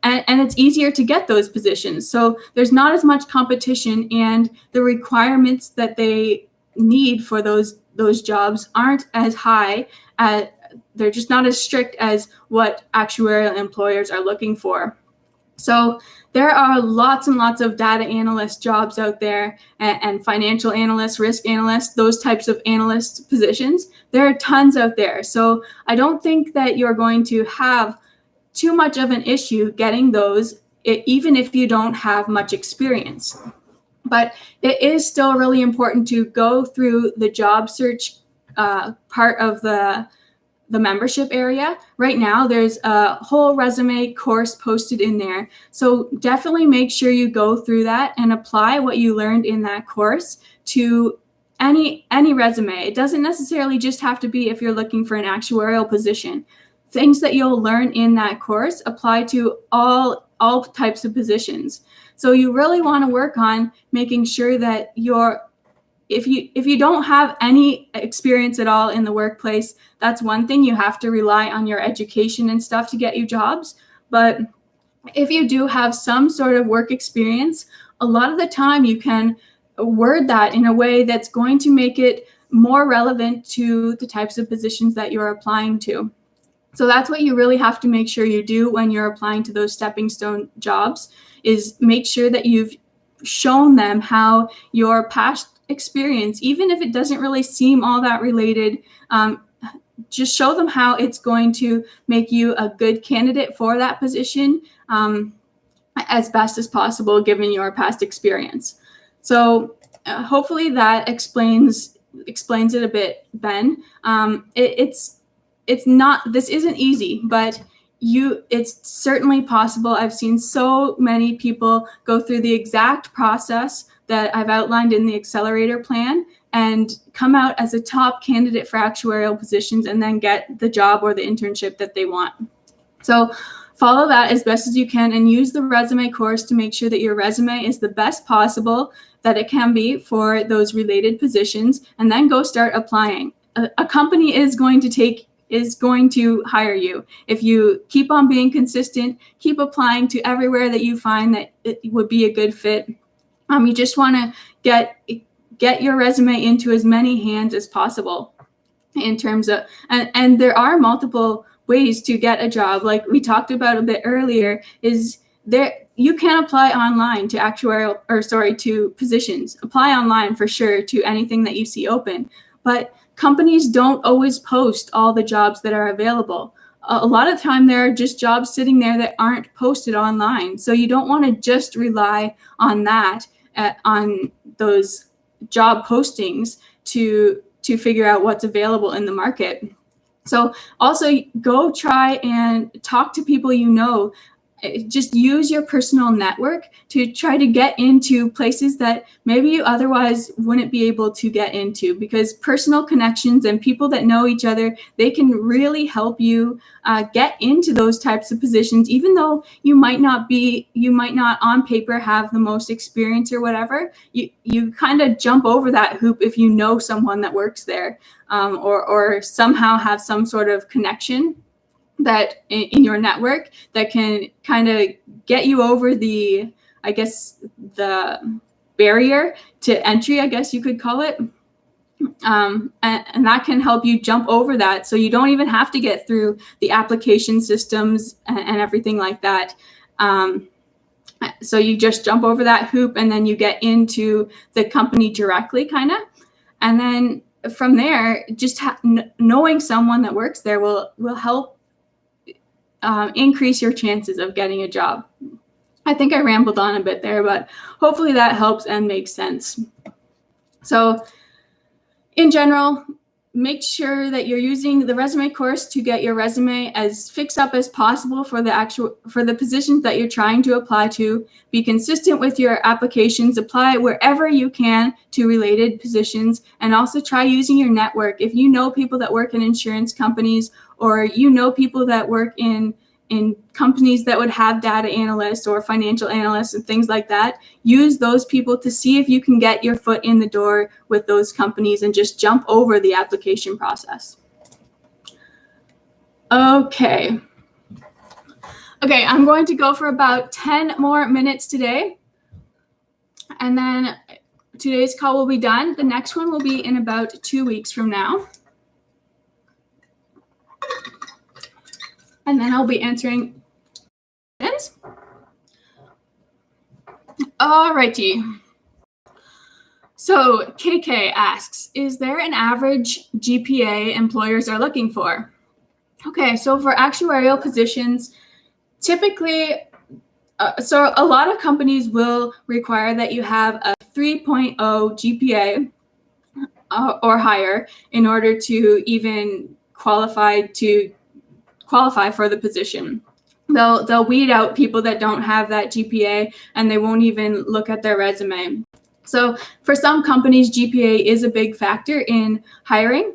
and it's easier to get those positions. So there's not as much competition, and the requirements that they need for those jobs aren't as high. They're just not as strict as what actuarial employers are looking for. So there are lots and lots of data analyst jobs out there, and financial analysts, risk analysts, those types of analyst positions. There are tons out there. So I don't think that you're going to have too much of an issue getting those, even if you don't have much experience. But it is still really important to go through the job search part of the membership area. Right now, there's a whole resume course posted in there. So definitely make sure you go through that and apply what you learned in that course to any resume. It doesn't necessarily just have to be if you're looking for an actuarial position. Things that you'll learn in that course apply to all types of positions. So you really want to work on making sure that if you don't have any experience at all in the workplace, that's one thing. You have to rely on your education and stuff to get you jobs. But if you do have some sort of work experience, a lot of the time you can word that in a way that's going to make it more relevant to the types of positions that you're applying to. So that's what you really have to make sure you do when you're applying to those stepping stone jobs, is make sure that you've shown them how your past experience, even if it doesn't really seem all that related, just show them how it's going to make you a good candidate for that position as best as possible given your past experience. So hopefully that explains it a bit, Ben. It's not, this isn't easy, but it's certainly possible. I've seen so many people go through the exact process that I've outlined in the accelerator plan and come out as a top candidate for actuarial positions and then get the job or the internship that they want. So follow that as best as you can and use the resume course to make sure that your resume is the best possible that it can be for those related positions, and then go start applying. A company is going to hire you if you keep on being consistent, keep applying to everywhere that you find that it would be a good fit. You just want to get your resume into as many hands as possible in terms of, and there are multiple ways to get a job. Like we talked about a bit earlier, is there, you can apply online to to positions. Apply online for sure to anything that you see open, but companies don't always post all the jobs that are available. A lot of the time there are just jobs sitting there that aren't posted online. So you don't want to just rely on that, on those job postings to figure out what's available in the market. So also go try and talk to people you know. just use your personal network to try to get into places that maybe you otherwise wouldn't be able to get into, because personal connections and people that know each other, they can really help you get into those types of positions, even though you might not on paper have the most experience or whatever. You kind of jump over that hoop if you know someone that works there, or somehow have some sort of connection that in your network that can kind of get you over the barrier to entry, I guess you could call it. And that can help you jump over that, so you don't even have to get through the application systems and everything like that. So you just jump over that hoop, and then you get into the company directly, kind of. And then from there, just knowing someone that works there will help increase your chances of getting a job. I think I rambled on a bit there, but hopefully that helps and makes sense. So in general, make sure that you're using the resume course to get your resume as fixed up as possible for the positions that you're trying to apply to. Be consistent with your applications, apply wherever you can to related positions, and also try using your network. If you know people that work in insurance companies, or you know people that work in companies that would have data analysts or financial analysts and things like that, use those people to see if you can get your foot in the door with those companies and just jump over the application process. Okay, I'm going to go for about 10 more minutes today, and then today's call will be done. The next one will be in about 2 weeks from now. And then I'll be answering questions. Alrighty. So KK asks, is there an average GPA employers are looking for? Okay, so for actuarial positions, typically, so a lot of companies will require that you have a 3.0 GPA or higher in order to even qualify for the position. They'll weed out people that don't have that GPA, and they won't even look at their resume. So for some companies, GPA is a big factor in hiring.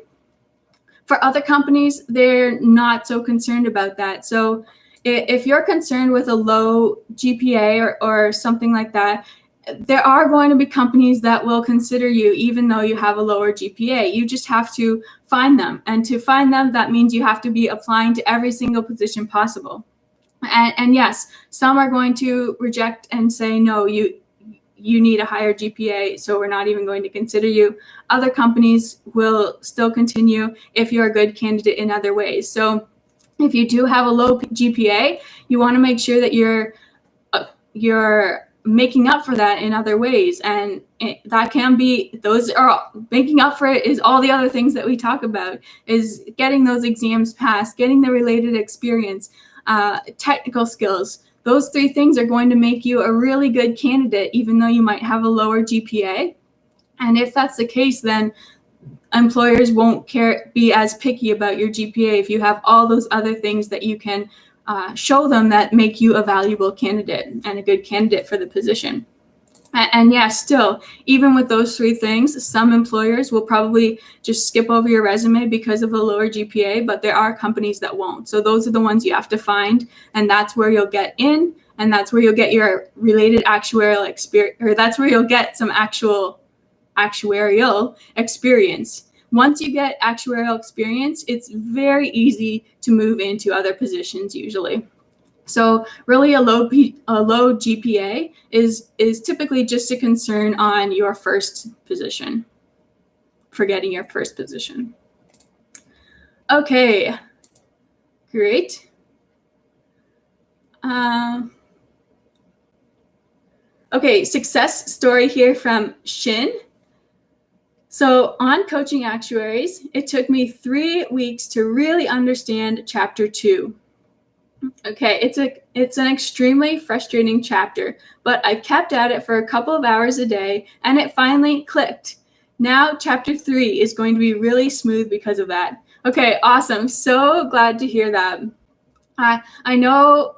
For other companies, they're not so concerned about that. So if you're concerned with a low GPA or something like that, there are going to be companies that will consider you even though you have a lower GPA. You just have to find them. And to find them, that means you have to be applying to every single position possible. And yes, some are going to reject and say, no, you need a higher GPA, so we're not even going to consider you. Other companies will still continue if you're a good candidate in other ways. So if you do have a low GPA, you want to make sure that you're making up for that in other ways, and that can be, those are making up for it is all the other things that we talk about, is getting those exams passed, getting the related experience, technical skills. Those three things are going to make you a really good candidate even though you might have a lower GPA. And if that's the case, then employers won't be as picky about your GPA if you have all those other things that you can show them that make you a valuable candidate and a good candidate for the position. And yeah, still, even with those three things, some employers will probably just skip over your resume because of a lower GPA, but there are companies that won't. So those are the ones you have to find, and that's where you'll get in, and that's where you'll get your related actuarial experience, or that's where you'll get some actual actuarial experience. Once you get actuarial experience, it's very easy to move into other positions usually. So really a low GPA is typically just a concern on your first position, for getting your first position. Okay, great. Okay, success story here from Shin. So on Coaching Actuaries, it took me 3 weeks to really understand Chapter 2. Okay, it's an extremely frustrating chapter, but I kept at it for a couple of hours a day, and it finally clicked. Now Chapter 3 is going to be really smooth because of that. Okay, awesome. So glad to hear that. I know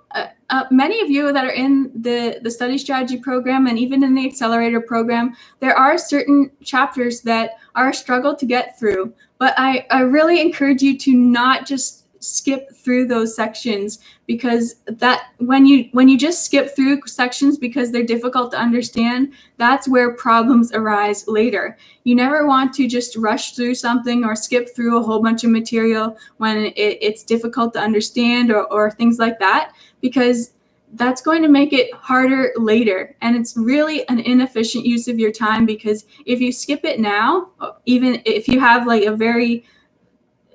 many of you that are in the study strategy program and even in the accelerator program, there are certain chapters that are a struggle to get through. But I really encourage you to not just skip through those sections, because that when you just skip through sections because they're difficult to understand, that's where problems arise later. You never want to just rush through something or skip through a whole bunch of material when it's difficult to understand or things like that, because that's going to make it harder later. And it's really an inefficient use of your time, because if you skip it now, even if you have like a very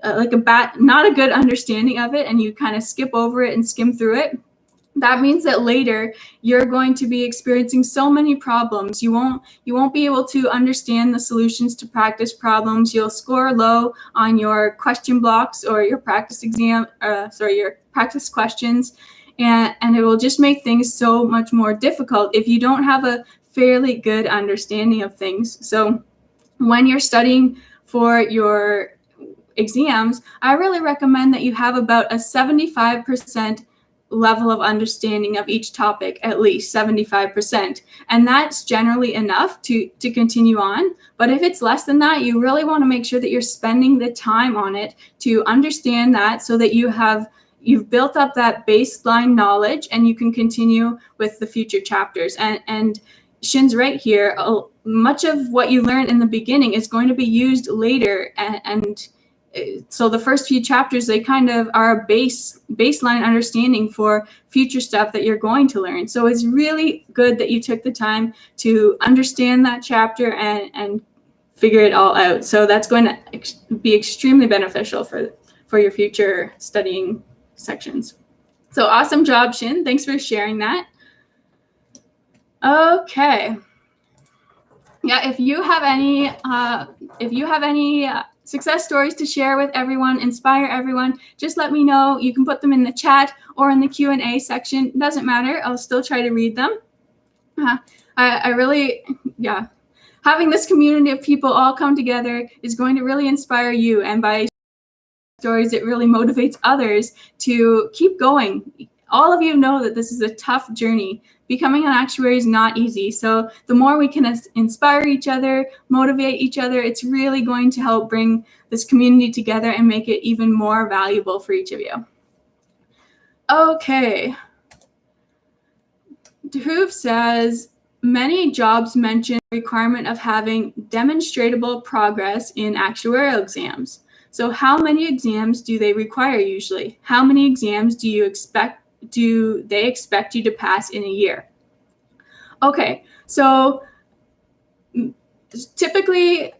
not a good understanding of it, and you kind of skip over it and skim through it, that means that later you're going to be experiencing so many problems. You won't be able to understand the solutions to practice problems. You'll score low on your question blocks or your practice your practice questions, and it will just make things so much more difficult if you don't have a fairly good understanding of things. So when you're studying for your exams, I really recommend that you have about a 75% level of understanding of each topic, at least 75%. And that's generally enough to continue on. But if it's less than that, you really want to make sure that you're spending the time on it to understand that, so that you've built up that baseline knowledge and you can continue with the future chapters. And Shin's right here. Much of what you learn in the beginning is going to be used later, and so the first few chapters, they kind of are a baseline understanding for future stuff that you're going to learn. So it's really good that you took the time to understand that chapter and figure it all out. So that's going to be extremely beneficial for your future studying sections. So awesome job, Shin. Thanks for sharing that. Okay. Yeah, if you have any success stories to share with everyone, inspire everyone, just let me know. You can put them in the chat or in the Q&A section. It doesn't matter. I'll still try to read them. I really, having this community of people all come together is going to really inspire you. And by stories, it really motivates others to keep going. All of you know that this is a tough journey. Becoming an actuary is not easy. So the more we can inspire each other, motivate each other, it's really going to help bring this community together and make it even more valuable for each of you. Okay. Dhruv says, many jobs mention the requirement of having demonstrable progress in actuarial exams. So how many exams do they require usually? How many exams do they expect you to pass in a year? Okay, so typically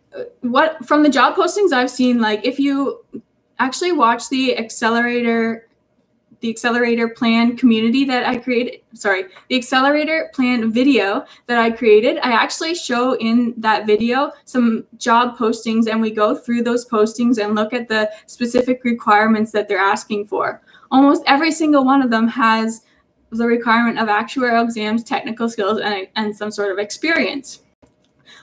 from the job postings I've seen, like if you actually watch the accelerator plan community that I created, the accelerator plan video that I created, I actually show in that video some job postings, and we go through those postings and look at the specific requirements that they're asking for. Almost every single one of them has the requirement of actuarial exams, technical skills, and some sort of experience.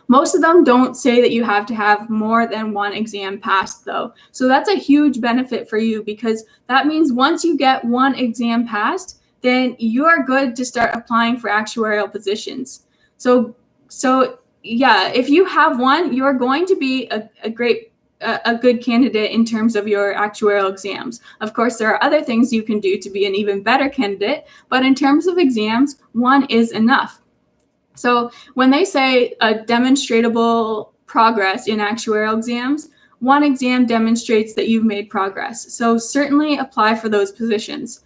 Most of them don't say that you have to have more than one exam passed, though. So that's a huge benefit for you, because that means once you get one exam passed, then you are good to start applying for actuarial positions. So yeah, if you have one, you're going to be a good candidate in terms of your actuarial exams. Of course, there are other things you can do to be an even better candidate, but in terms of exams, one is enough. So when they say a demonstrable progress in actuarial exams, one exam demonstrates that you've made progress. So certainly apply for those positions.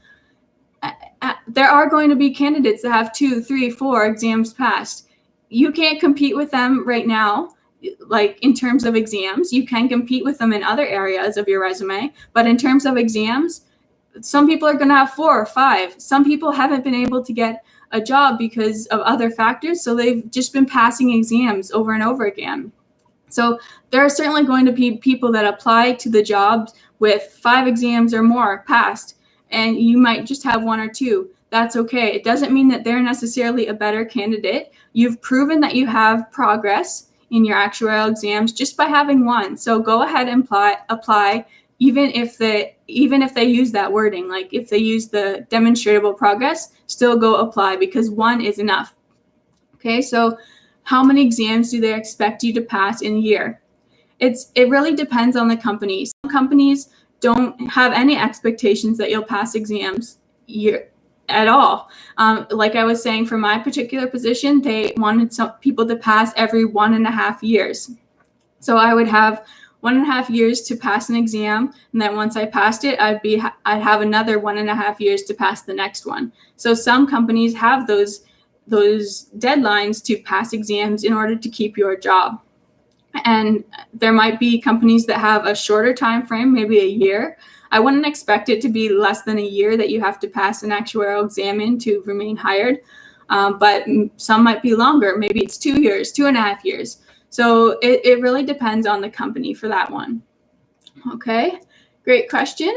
There are going to be candidates that have 2, 3, 4 exams passed. You can't compete with them right now. Like in terms of exams, you can compete with them in other areas of your resume, but in terms of exams, some people are going to have 4 or 5. Some people haven't been able to get a job because of other factors, so they've just been passing exams over and over again. So there are certainly going to be people that apply to the jobs with 5 exams or more passed, and you might just have 1 or 2. That's okay. It doesn't mean that they're necessarily a better candidate. You've proven that you have progress in your actuarial exams just by having 1. So go ahead and apply. even if they use that wording, like if they use the demonstrable progress, still go apply, because one is enough. Okay, so how many exams do they expect you to pass in a year? It really depends on the company. Some companies don't have any expectations that you'll pass exams at all. Like I was saying, for my particular position, they wanted some people to pass every 1.5 years. So I would have 1.5 years to pass an exam, and then once I passed it, I'd have another 1.5 years to pass the next one. So some companies have those deadlines to pass exams in order to keep your job. And there might be companies that have a shorter time frame, maybe a year. I wouldn't expect it to be less than a year that you have to pass an actuarial exam in to remain hired. But some might be longer. Maybe it's 2 years, 2.5 years. So it really depends on the company for that one. Okay, great question.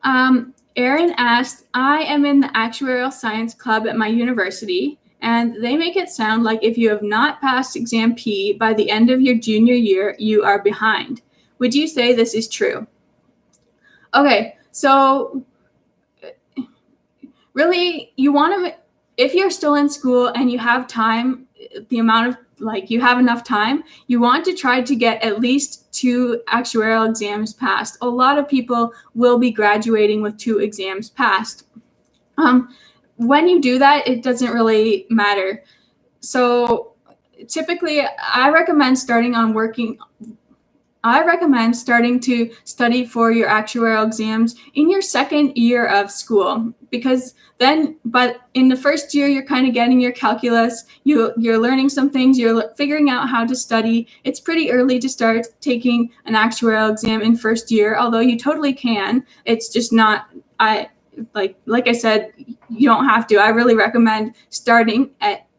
Erin asked, I am in the actuarial science club at my university, and they make it sound like if you have not passed exam P by the end of your junior year, you are behind. Would you say this is true? Okay, so really, you want to, if you're still in school and you have time, you have enough time, you want to try to get at least 2 actuarial exams passed. A lot of people will be graduating with 2 exams passed. When you do that, it doesn't really matter. So typically, I recommend starting to study for your actuarial exams in your second year of school, because but in the first year, you're kind of getting your calculus, you're learning some things, you're figuring out how to study. It's pretty early to start taking an actuarial exam in first year, although you totally can. It's just not, like I said, you don't have to. I really recommend starting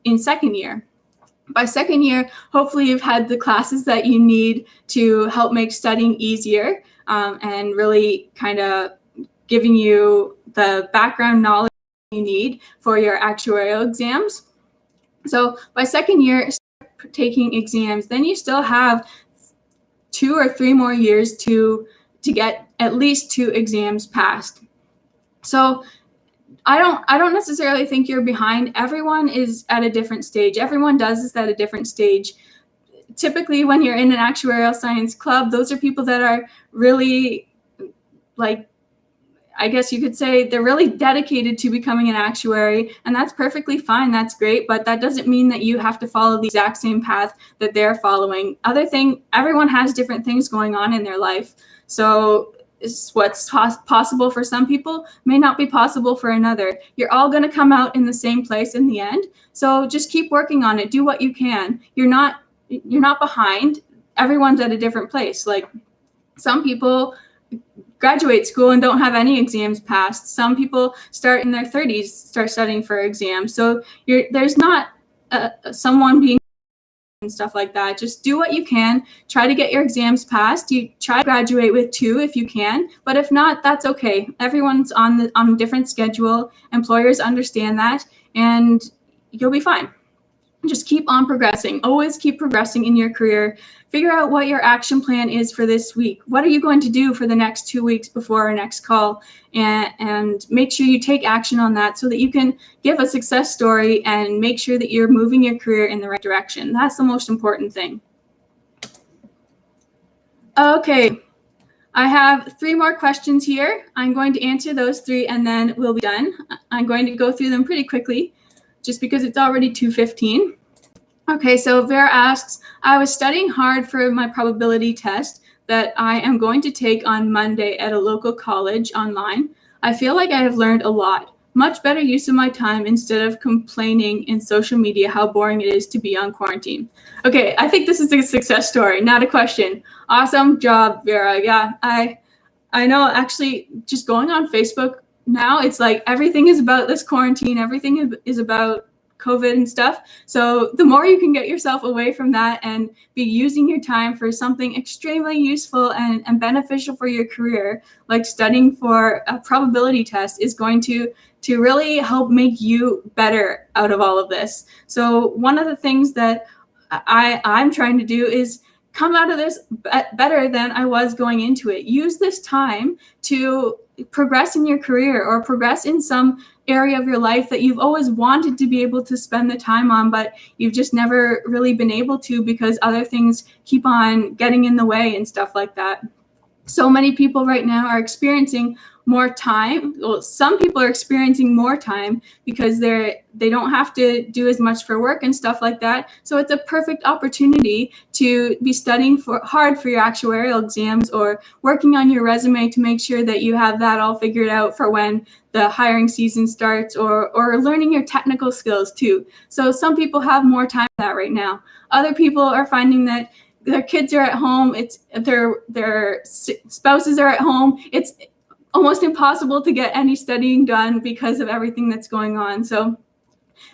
in second year. By second year, hopefully you've had the classes that you need to help make studying easier, and really kind of giving you the background knowledge you need for your actuarial exams. So by second year, start taking exams. Then you still have 2 or 3 more years to get at least 2 exams passed. So I don't necessarily think you're behind. Everyone is at a different stage. Everyone does this at a different stage. Typically, when you're in an actuarial science club, those are people that are really, I guess you could say, they're really dedicated to becoming an actuary, and that's perfectly fine. That's great, but that doesn't mean that you have to follow the exact same path that they're following. Everyone has different things going on in their life. So what's possible for some people may not be possible for another. You're all going to come out in the same place in the end. So just keep working on it. Do what you can. You're not behind. Everyone's at a different place. Like, some people graduate school and don't have any exams passed. Some people start in their 30s, start studying for exams. So there's not someone being and stuff like that. Just do what you can. Try to get your exams passed. You try to graduate with 2 if you can, but if not, that's okay. Everyone's on a different schedule. Employers understand that, and you'll be fine. Just keep on progressing. Always keep progressing in your career. Figure out what your action plan is for this week. What are you going to do for the next 2 weeks before our next call? And make sure you take action on that so that you can give a success story and make sure that you're moving your career in the right direction. That's the most important thing. Okay, I have 3 more questions here. I'm going to answer those 3 and then we'll be done. I'm going to go through them pretty quickly, just because it's already 2:15. Okay, so Vera asks, I was studying hard for my probability test that I am going to take on Monday at a local college online. I feel like I have learned a lot. Much better use of my time instead of complaining in social media how boring it is to be on quarantine. Okay, I think this is a success story, not a question. Awesome job, Vera. Yeah, I know, actually, just going on Facebook now, it's like everything is about this quarantine. Everything is about COVID and stuff. So the more you can get yourself away from that and be using your time for something extremely useful and beneficial for your career, like studying for a probability test, is going to really help make you better out of all of this. So one of the things that I'm trying to do is come out of this better than I was going into it. Use this time to progress in your career or progress in some area of your life that you've always wanted to be able to spend the time on, but you've just never really been able to because other things keep on getting in the way and stuff like that. So many people right now are experiencing more time. Well, some people are experiencing more time because they don't have to do as much for work and stuff like that. So it's a perfect opportunity to be studying hard for your actuarial exams or working on your resume to make sure that you have that all figured out for when the hiring season starts, or learning your technical skills too. So some people have more time for that right now. Other people are finding that their kids are at home, it's their spouses are at home. It's almost impossible to get any studying done because of everything that's going on. So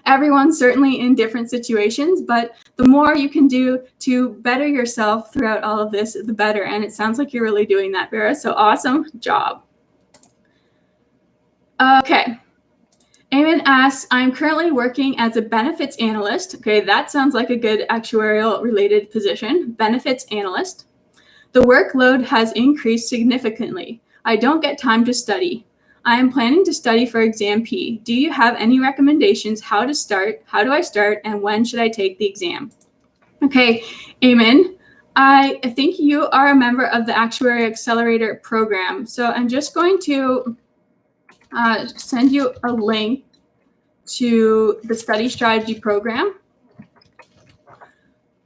everyone's certainly in different situations, but the more you can do to better yourself throughout all of this, the better. And it sounds like you're really doing that, Vera. So awesome job. Okay. Eamon asks, I'm currently working as a benefits analyst. Okay, that sounds like a good actuarial related position. Benefits analyst. The workload has increased significantly. I don't get time to study. I am planning to study for exam P. Do you have any recommendations how to start? How do I start? And when should I take the exam? Okay, Eamon, I think you are a member of the Actuary Accelerator program. So I'm just going to send you a link to the study strategy program.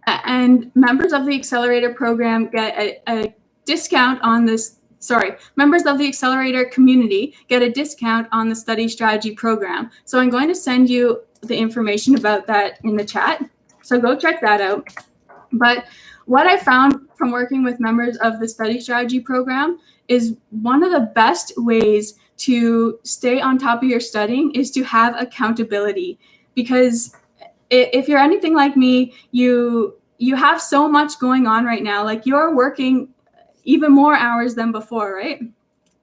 And members of the Accelerator program get a discount on this. Sorry, members of the Accelerator community get a discount on the study strategy program. So I'm going to send you the information about that in the chat. So go check that out. But what I found from working with members of the study strategy program is one of the best ways to stay on top of your studying is to have accountability. Because if you're anything like me, you have so much going on right now. Like you're working even more hours than before, right?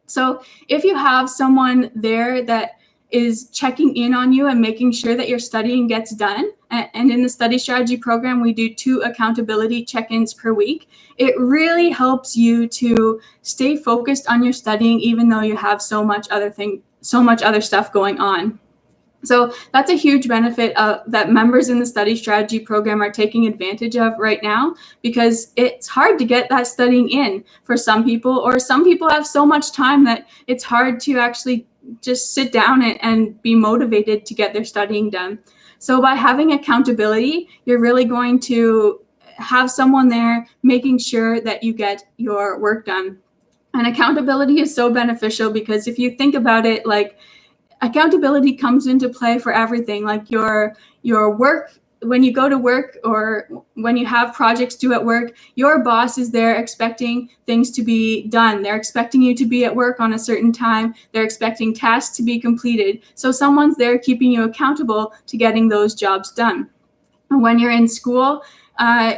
So if you have someone there that is checking in on you and making sure that your studying gets done, and in the study strategy program, we do 2 accountability check-ins per week, it really helps you to stay focused on your studying, even though you have so much other stuff going on. So that's a huge benefit that members in the study strategy program are taking advantage of right now, because it's hard to get that studying in for some people, or some people have so much time that it's hard to actually just sit down and be motivated to get their studying done. So by having accountability, you're really going to have someone there making sure that you get your work done. And accountability is so beneficial because if you think about it, like, accountability comes into play for everything, like your work. When you go to work or when you have projects due at work, your boss is there expecting things to be done. They're expecting you to be at work on a certain time. They're expecting tasks to be completed. So someone's there keeping you accountable to getting those jobs done. And when you're in school,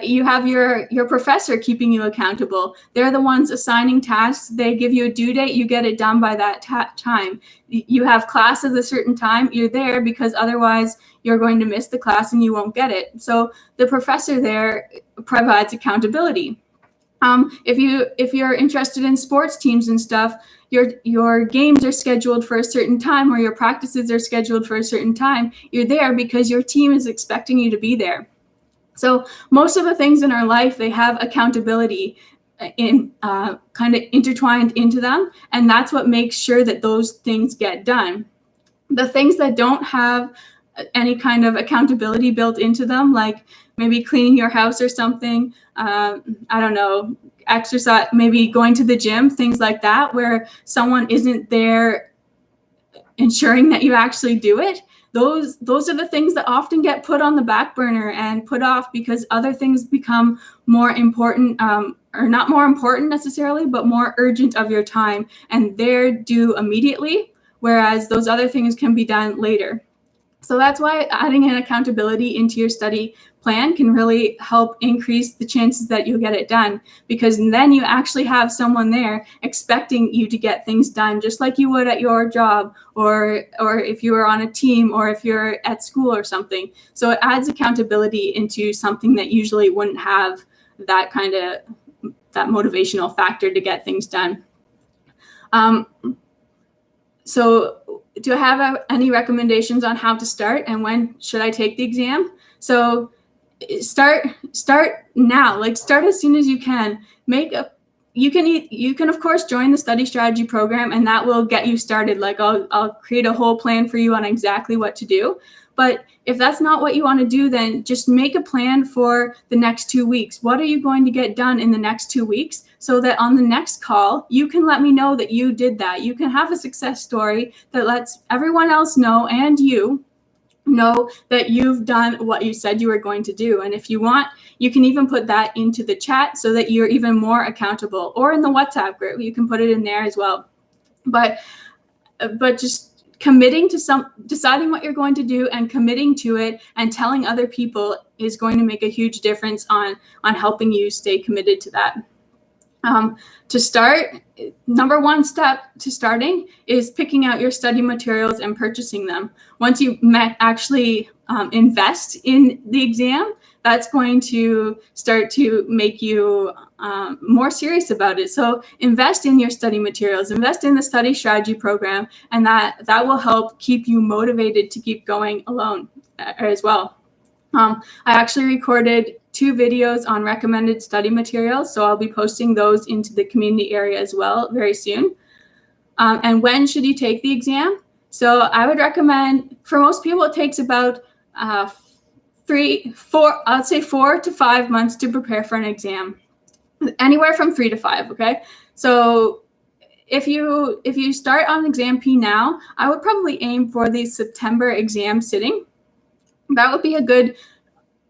you have your professor keeping you accountable. They're the ones assigning tasks. They give you a due date. You get it done by that time. You have class at a certain time. You're there because otherwise you're going to miss the class and you won't get it. So the professor there provides accountability. If you're interested in sports teams and stuff, your games are scheduled for a certain time, or your practices are scheduled for a certain time. You're there because your team is expecting you to be there. So most of the things in our life, they have accountability in kind of intertwined into them, and that's what makes sure that those things get done. The things that don't have any kind of accountability built into them, like maybe cleaning your house or something, I don't know, exercise, maybe going to the gym, things like that, where someone isn't there ensuring that you actually do it. Those are the things that often get put on the back burner and put off because other things become more important, or not more important necessarily, but more urgent of your time, and they're due immediately, whereas those other things can be done later. So that's why adding an accountability into your study plan can really help increase the chances that you'll get it done, because then you actually have someone there expecting you to get things done just like you would at your job, or if you were on a team, or if you're at school or something. So it adds accountability into something that usually wouldn't have that motivational factor to get things done. So do I have any recommendations on how to start and when should I take the exam? So start now, like start as soon as you can. You can of course join the study strategy program, and that will get you started. Like I'll create a whole plan for you on exactly what to do. But if that's not what you want to do, then just make a plan for the next 2 weeks. What are you going to get done in the next 2 weeks, so that on the next call, you can let me know that you did that. You can have a success story that lets everyone else know, and you know that you've done what you said you were going to do. And if you want, you can even put that into the chat so that you're even more accountable, or in the WhatsApp group, you can put it in there as well. But just committing to deciding what you're going to do and committing to it and telling other people is going to make a huge difference on helping you stay committed to that. To start, number one step to starting is picking out your study materials and purchasing them. Once you actually invest in the exam, that's going to start to make you more serious about it. So invest in your study materials, invest in the study strategy program, and that will help keep you motivated to keep going alone as well. I actually recorded 2 videos on recommended study materials, so I'll be posting those into the community area as well very soon. And when should you take the exam? So I would recommend, for most people, it takes about 4 to 5 months to prepare for an exam. Anywhere from 3 to 5, okay? So if you start on exam P now, I would probably aim for the September exam sitting. That would be a good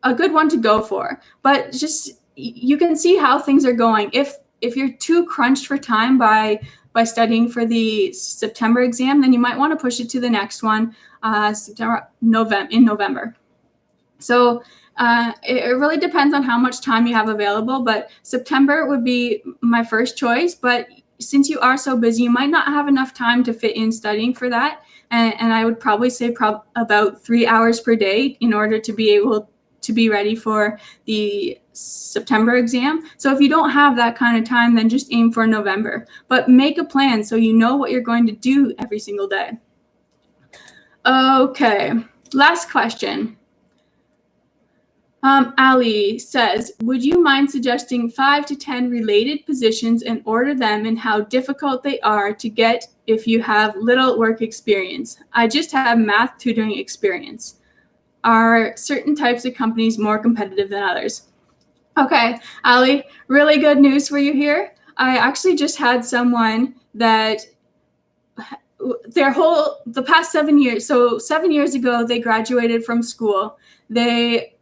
one to go for. But just, you can see how things are going. If you're too crunched for time by studying for the September exam, then you might want to push it to the next one, November. So it really depends on how much time you have available, but September would be my first choice. But since you are so busy, you might not have enough time to fit in studying for that. And I would probably say about 3 hours per day in order to be able to be ready for the September exam. So if you don't have that kind of time, then just aim for November. But make a plan so you know what you're going to do every single day. Okay, last question. Ali says, would you mind suggesting 5 to 10 related positions and order them and how difficult they are to get if you have little work experience? I just have math tutoring experience. Are certain types of companies more competitive than others? Okay, Ali, really good news for you here. I actually just had someone that the past 7 years, so 7 years ago, they graduated from school. They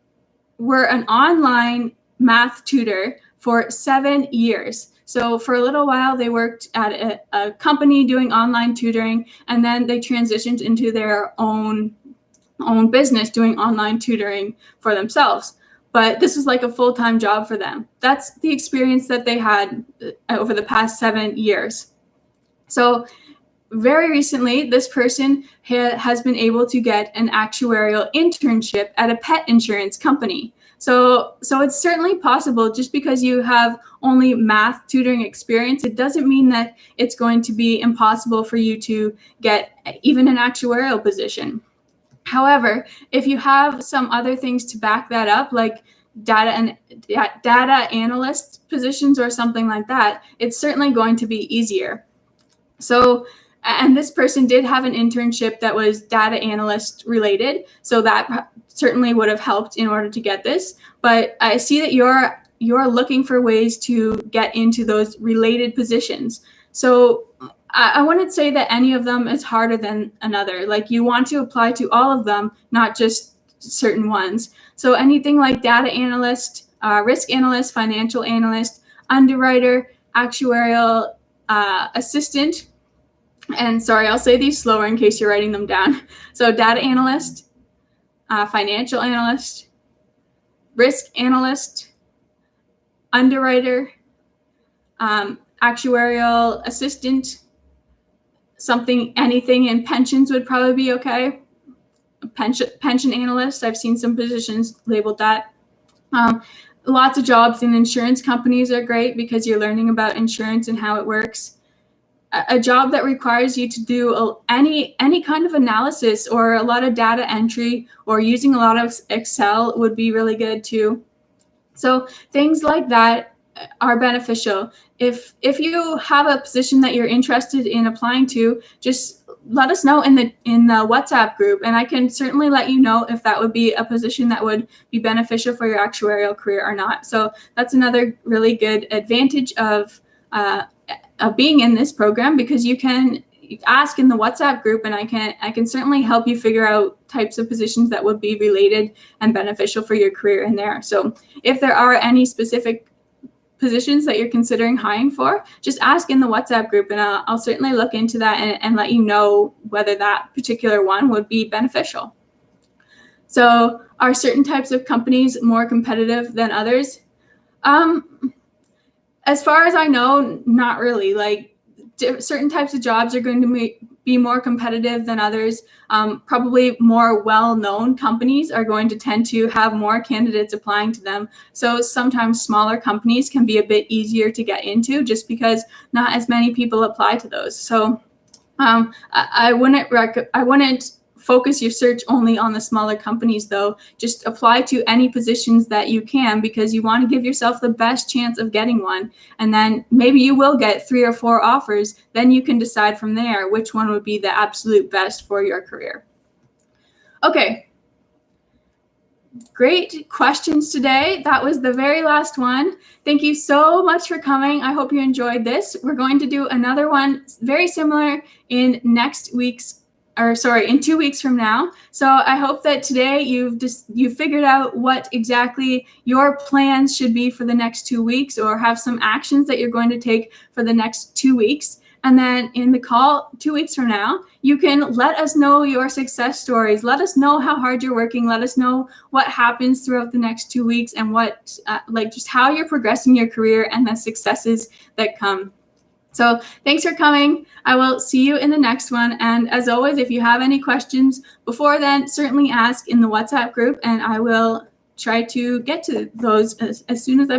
were an online math tutor for 7 years. So for a little while, they worked at a company doing online tutoring, and then they transitioned into their own business doing online tutoring for themselves. But this was like a full-time job for them. That's the experience that they had over the past 7 years. So very recently, this person has been able to get an actuarial internship at a pet insurance company. So it's certainly possible. Just because you have only math tutoring experience, it doesn't mean that it's going to be impossible for you to get even an actuarial position. However, if you have some other things to back that up, like data analyst positions or something like that, it's certainly going to be easier. So, and this person did have an internship that was data analyst related, so that certainly would have helped in order to get this. But I see that you're looking for ways to get into those related positions. So I wouldn't say that any of them is harder than another. Like, you want to apply to all of them, not just certain ones. So anything like data analyst, risk analyst, financial analyst, underwriter, actuarial assistant, and sorry, I'll say these slower in case you're writing them down. So data analyst, financial analyst, risk analyst, underwriter, actuarial assistant, anything in pensions would probably be okay. Pension analyst, I've seen some positions labeled that. Lots of jobs in insurance companies are great because you're learning about insurance and how it works. A job that requires you to do any kind of analysis or a lot of data entry or using a lot of Excel would be really good too. So things like that are beneficial. If you have a position that you're interested in applying to, just let us know in the WhatsApp group, and I can certainly let you know if that would be a position that would be beneficial for your actuarial career or not. So that's another really good advantage of being in this program, because you can ask in the WhatsApp group, and I can certainly help you figure out types of positions that would be related and beneficial for your career in there. So if there are any specific positions that you're considering hiring for, just ask in the WhatsApp group, and I'll certainly look into that and let you know whether that particular one would be beneficial. So are certain types of companies more competitive than others? As far as I know, not really. Like, certain types of jobs are going to be more competitive than others. Probably more well-known companies are going to tend to have more candidates applying to them. So sometimes smaller companies can be a bit easier to get into just because not as many people apply to those. So I wouldn't focus your search only on the smaller companies, though. Just apply to any positions that you can, because you want to give yourself the best chance of getting one. And then maybe you will get 3 or 4 offers. Then you can decide from there which one would be the absolute best for your career. Okay. Great questions today. That was the very last one. Thank you so much for coming. I hope you enjoyed this. We're going to do another one very similar in 2 weeks from now. So I hope that today you've figured out what exactly your plans should be for the next 2 weeks, or have some actions that you're going to take for the next 2 weeks. And then in the call 2 weeks from now, you can let us know your success stories. Let us know how hard you're working. Let us know what happens throughout the next 2 weeks, and what just how you're progressing your career and the successes that come. So thanks for coming. I will see you in the next one. And as always, if you have any questions before then, certainly ask in the WhatsApp group, and I will try to get to those as soon as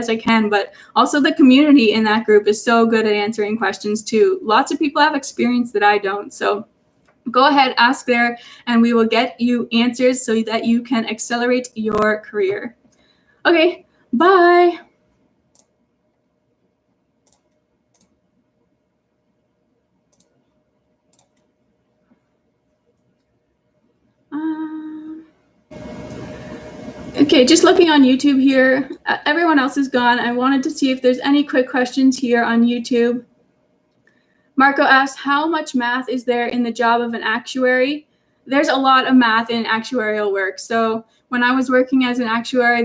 I can. But also, the community in that group is so good at answering questions too. Lots of people have experience that I don't. So go ahead, ask there, and we will get you answers so that you can accelerate your career. Okay, bye. Okay, just looking on YouTube here. Everyone else is gone. I wanted to see if there's any quick questions here on YouTube. Marco asked, how much math is there in the job of an actuary? There's a lot of math in actuarial work. So when I was working as an actuary,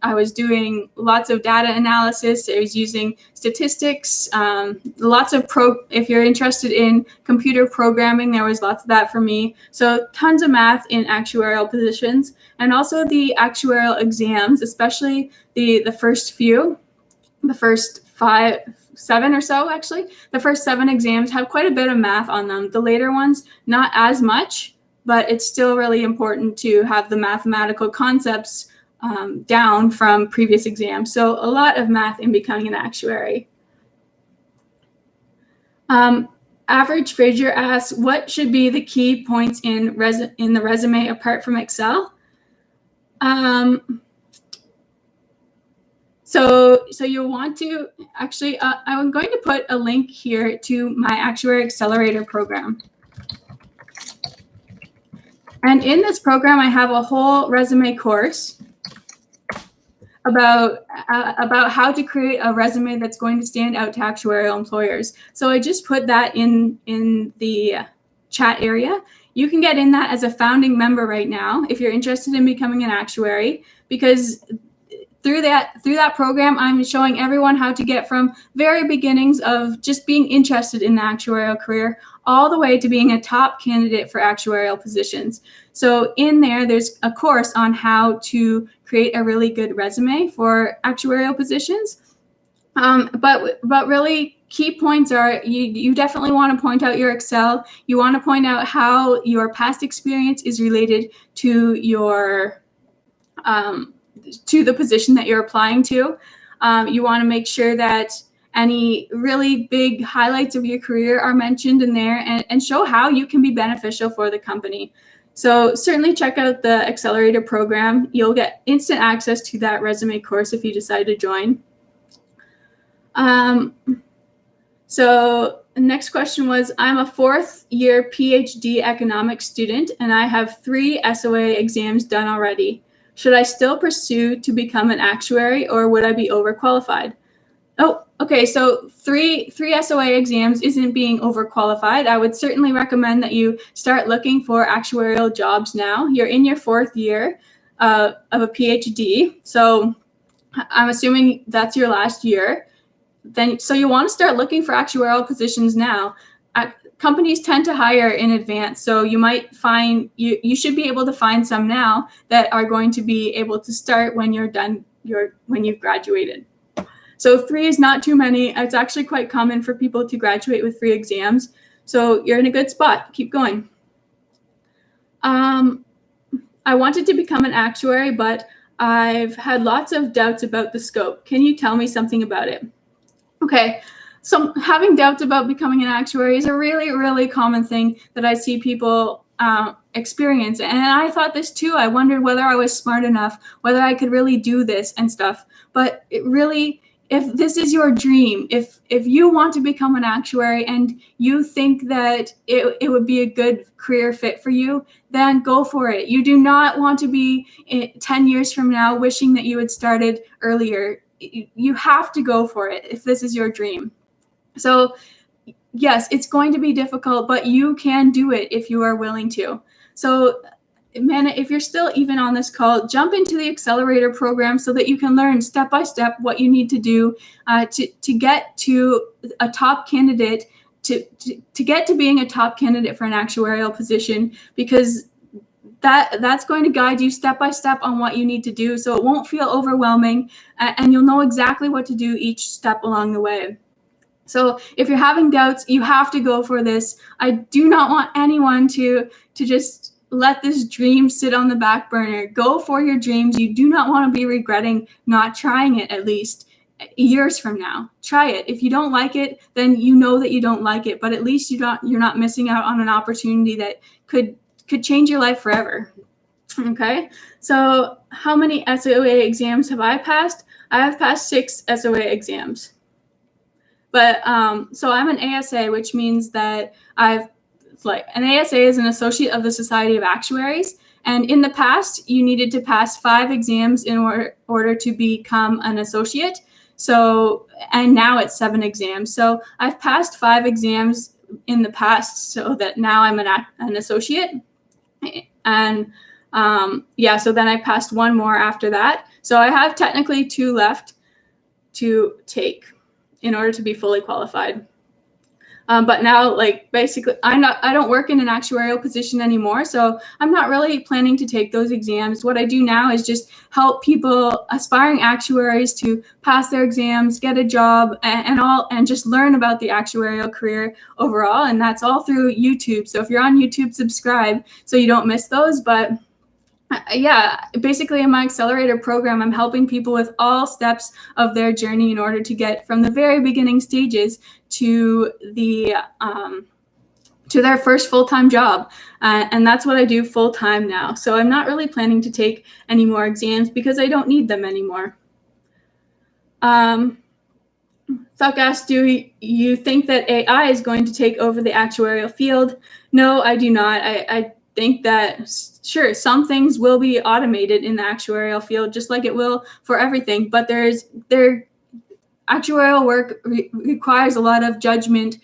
I was doing lots of data analysis. I was using statistics, lots of if you're interested in computer programming, there was lots of that for me. So tons of math in actuarial positions, and also the actuarial exams, especially the first few, the first 7 or so, actually. The first 7 exams have quite a bit of math on them. The later ones, not as much, but it's still really important to have the mathematical concepts down from previous exams. So a lot of math in becoming an actuary. Average Frazier asks, what should be the key points in the resume apart from Excel? So you'll want to actually, I'm going to put a link here to my Actuary Accelerator program. And in this program, I have a whole resume course about how to create a resume that's going to stand out to actuarial employers. So I just put that in the chat area. You can get in that as a founding member right now if you're interested in becoming an actuary, because through that program, I'm showing everyone how to get from very beginnings of just being interested in the actuarial career all the way to being a top candidate for actuarial positions. So in there's a course on how to create a really good resume for actuarial positions. But really, key points are you definitely want to point out your Excel. You want to point out how your past experience is related to your to the position that you're applying to. You want to make sure that any really big highlights of your career are mentioned in there, and show how you can be beneficial for the company. So certainly check out the Accelerator program. You'll get instant access to that resume course if you decide to join. So the next question was, I'm a 4th year PhD economics student and I have 3 SOA exams done already. Should I still pursue to become an actuary, or would I be overqualified? Oh, okay. So three SOA exams isn't being overqualified. I would certainly recommend that you start looking for actuarial jobs now. You're in your 4th year of a PhD. So I'm assuming that's your last year. So you want to start looking for actuarial positions now. Companies tend to hire in advance, so you might find you should be able to find some now that are going to be able to start when you're done, when you've graduated. So 3 is not too many. It's actually quite common for people to graduate with 3 exams. So you're in a good spot. Keep going. I wanted to become an actuary, but I've had lots of doubts about the scope. Can you tell me something about it? Okay, so having doubts about becoming an actuary is a really, really common thing that I see people experience. And I thought this too. I wondered whether I was smart enough, whether I could really do this and stuff. But it really, if this is your dream, if you want to become an actuary and you think that it would be a good career fit for you, then go for it. You do not want to be 10 years from now wishing that you had started earlier. You have to go for it if this is your dream. So yes, it's going to be difficult, but you can do it if you are willing to. So man, if you're still even on this call, jump into the Accelerator program so that you can learn step by step what you need to do to get to a top candidate, to get to being a top candidate for an actuarial position, because that's going to guide you step by step on what you need to do, so it won't feel overwhelming, and you'll know exactly what to do each step along the way. So if you're having doubts, you have to go for this. I do not want anyone to just let this dream sit on the back burner. Go for your dreams. You do not want to be regretting not trying it at least years from now. Try it. If you don't like it, then you know that you don't like it, but at least you're not missing out on an opportunity that could change your life forever. Okay, so how many SOA exams have I passed? I have passed 6 SOA exams. But so I'm an ASA, which means that an ASA is an associate of the Society of Actuaries. And in the past, you needed to pass 5 exams in order to become an associate. So, and now it's 7 exams. So I've passed 5 exams in the past, so that now I'm an associate. And so then I passed 1 more after that. So I have technically 2 left to take in order to be fully qualified. But now, basically, I don't work in an actuarial position anymore, so I'm not really planning to take those exams. What I do now is just help people, aspiring actuaries, to pass their exams, get a job, and just learn about the actuarial career overall. And that's all through YouTube. So if you're on YouTube, subscribe so you don't miss those. But basically in my Accelerator program, I'm helping people with all steps of their journey in order to get from the very beginning stages to their first full-time job. And that's what I do full-time now. So I'm not really planning to take any more exams because I don't need them anymore. Thought asked, do you think that AI is going to take over the actuarial field? No, I do not. I think that, sure, some things will be automated in the actuarial field, just like it will for everything, but actuarial work requires a lot of judgment,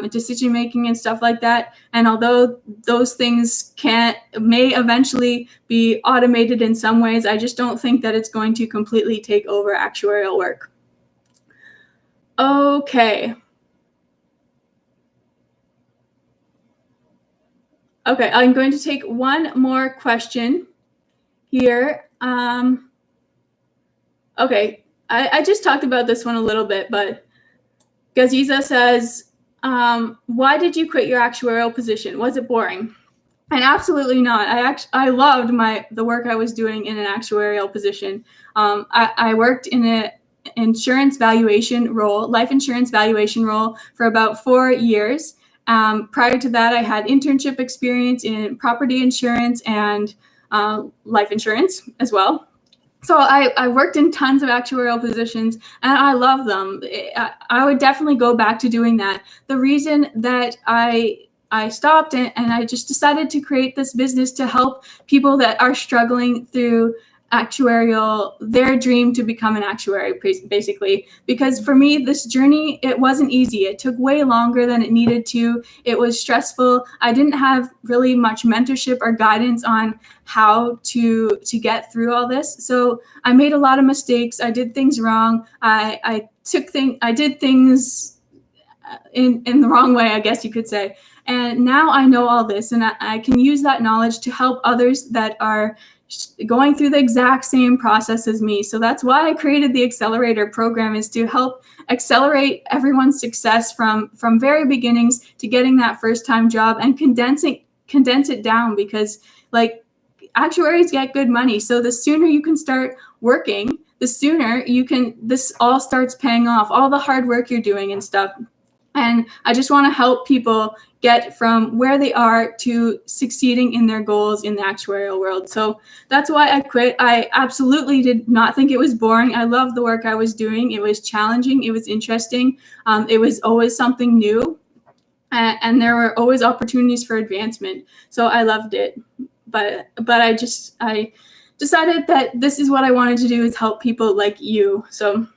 decision making and stuff like that. And although those things may eventually be automated in some ways, I just don't think that it's going to completely take over actuarial work. Okay, I'm going to take one more question here. Okay, I just talked about this one a little bit, but Gaziza says, why did you quit your actuarial position? Was it boring? And absolutely not. I loved the work I was doing in an actuarial position. I worked in a insurance valuation role, life insurance valuation role for about 4 years. Prior to that, I had internship experience in property insurance and life insurance as well. So I worked in tons of actuarial positions and I love them. I would definitely go back to doing that. The reason that I stopped and I just decided to create this business to help people that are struggling through their dream to become an actuary, basically. Because for me, this journey, it wasn't easy. It took way longer than it needed to. It was stressful. I didn't have really much mentorship or guidance on how to get through all this. So I made a lot of mistakes. I did things wrong. I did things in the wrong way, I guess you could say. And now I know all this, and I can use that knowledge to help others that are going through the exact same process as me. So that's why I created the Accelerator program, is to help accelerate everyone's success from very beginnings to getting that first time job, and condense it down, because like actuaries get good money. So the sooner you can start working, the sooner this all starts paying off, all the hard work you're doing and stuff. And I just want to help people get from where they are to succeeding in their goals in the actuarial world. So that's why I quit. I absolutely did not think it was boring. I loved the work I was doing. It was challenging. It was interesting. It was always something new. And there were always opportunities for advancement. So I loved it. But I decided that this is what I wanted to do, is help people like you. So,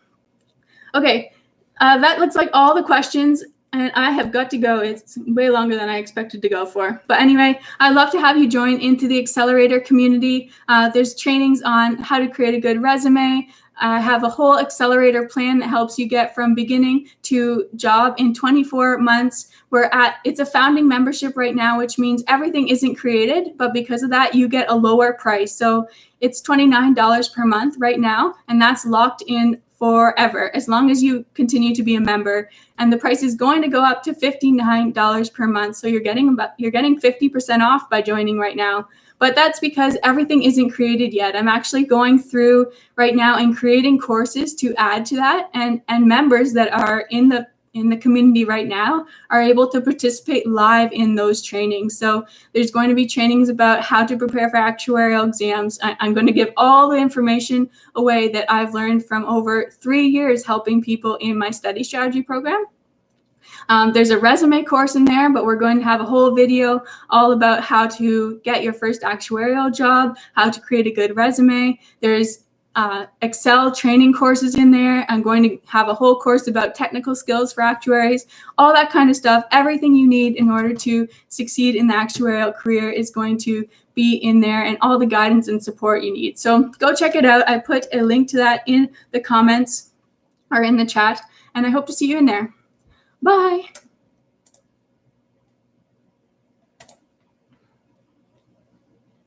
okay. That looks like all the questions, and I have got to go. It's way longer than I expected to go for. But anyway, I'd love to have you join into the Accelerator community. There's trainings on how to create a good resume. I have a whole Accelerator plan that helps you get from beginning to job in 24 months. It's a founding membership right now, which means everything isn't created, but because of that, you get a lower price. So it's $29 per month right now, and that's locked in forever, as long as you continue to be a member. And the price is going to go up to $59 per month. So you're getting 50% off by joining right now. But that's because everything isn't created yet. I'm actually going through right now and creating courses to add to that. And members that are in the community right now are able to participate live in those trainings. So there's going to be trainings about how to prepare for actuarial exams. I'm going to give all the information away that I've learned from over 3 years helping people in my study strategy program. There's a resume course in there, but we're going to have a whole video all about how to get your first actuarial job, how to create a good resume. There's Excel training courses in there. I'm going to have a whole course about technical skills for actuaries, all that kind of stuff. Everything you need in order to succeed in the actuarial career is going to be in there, and all the guidance and support you need. So go check it out. I put a link to that in the comments or in the chat, and I hope to see you in there. Bye.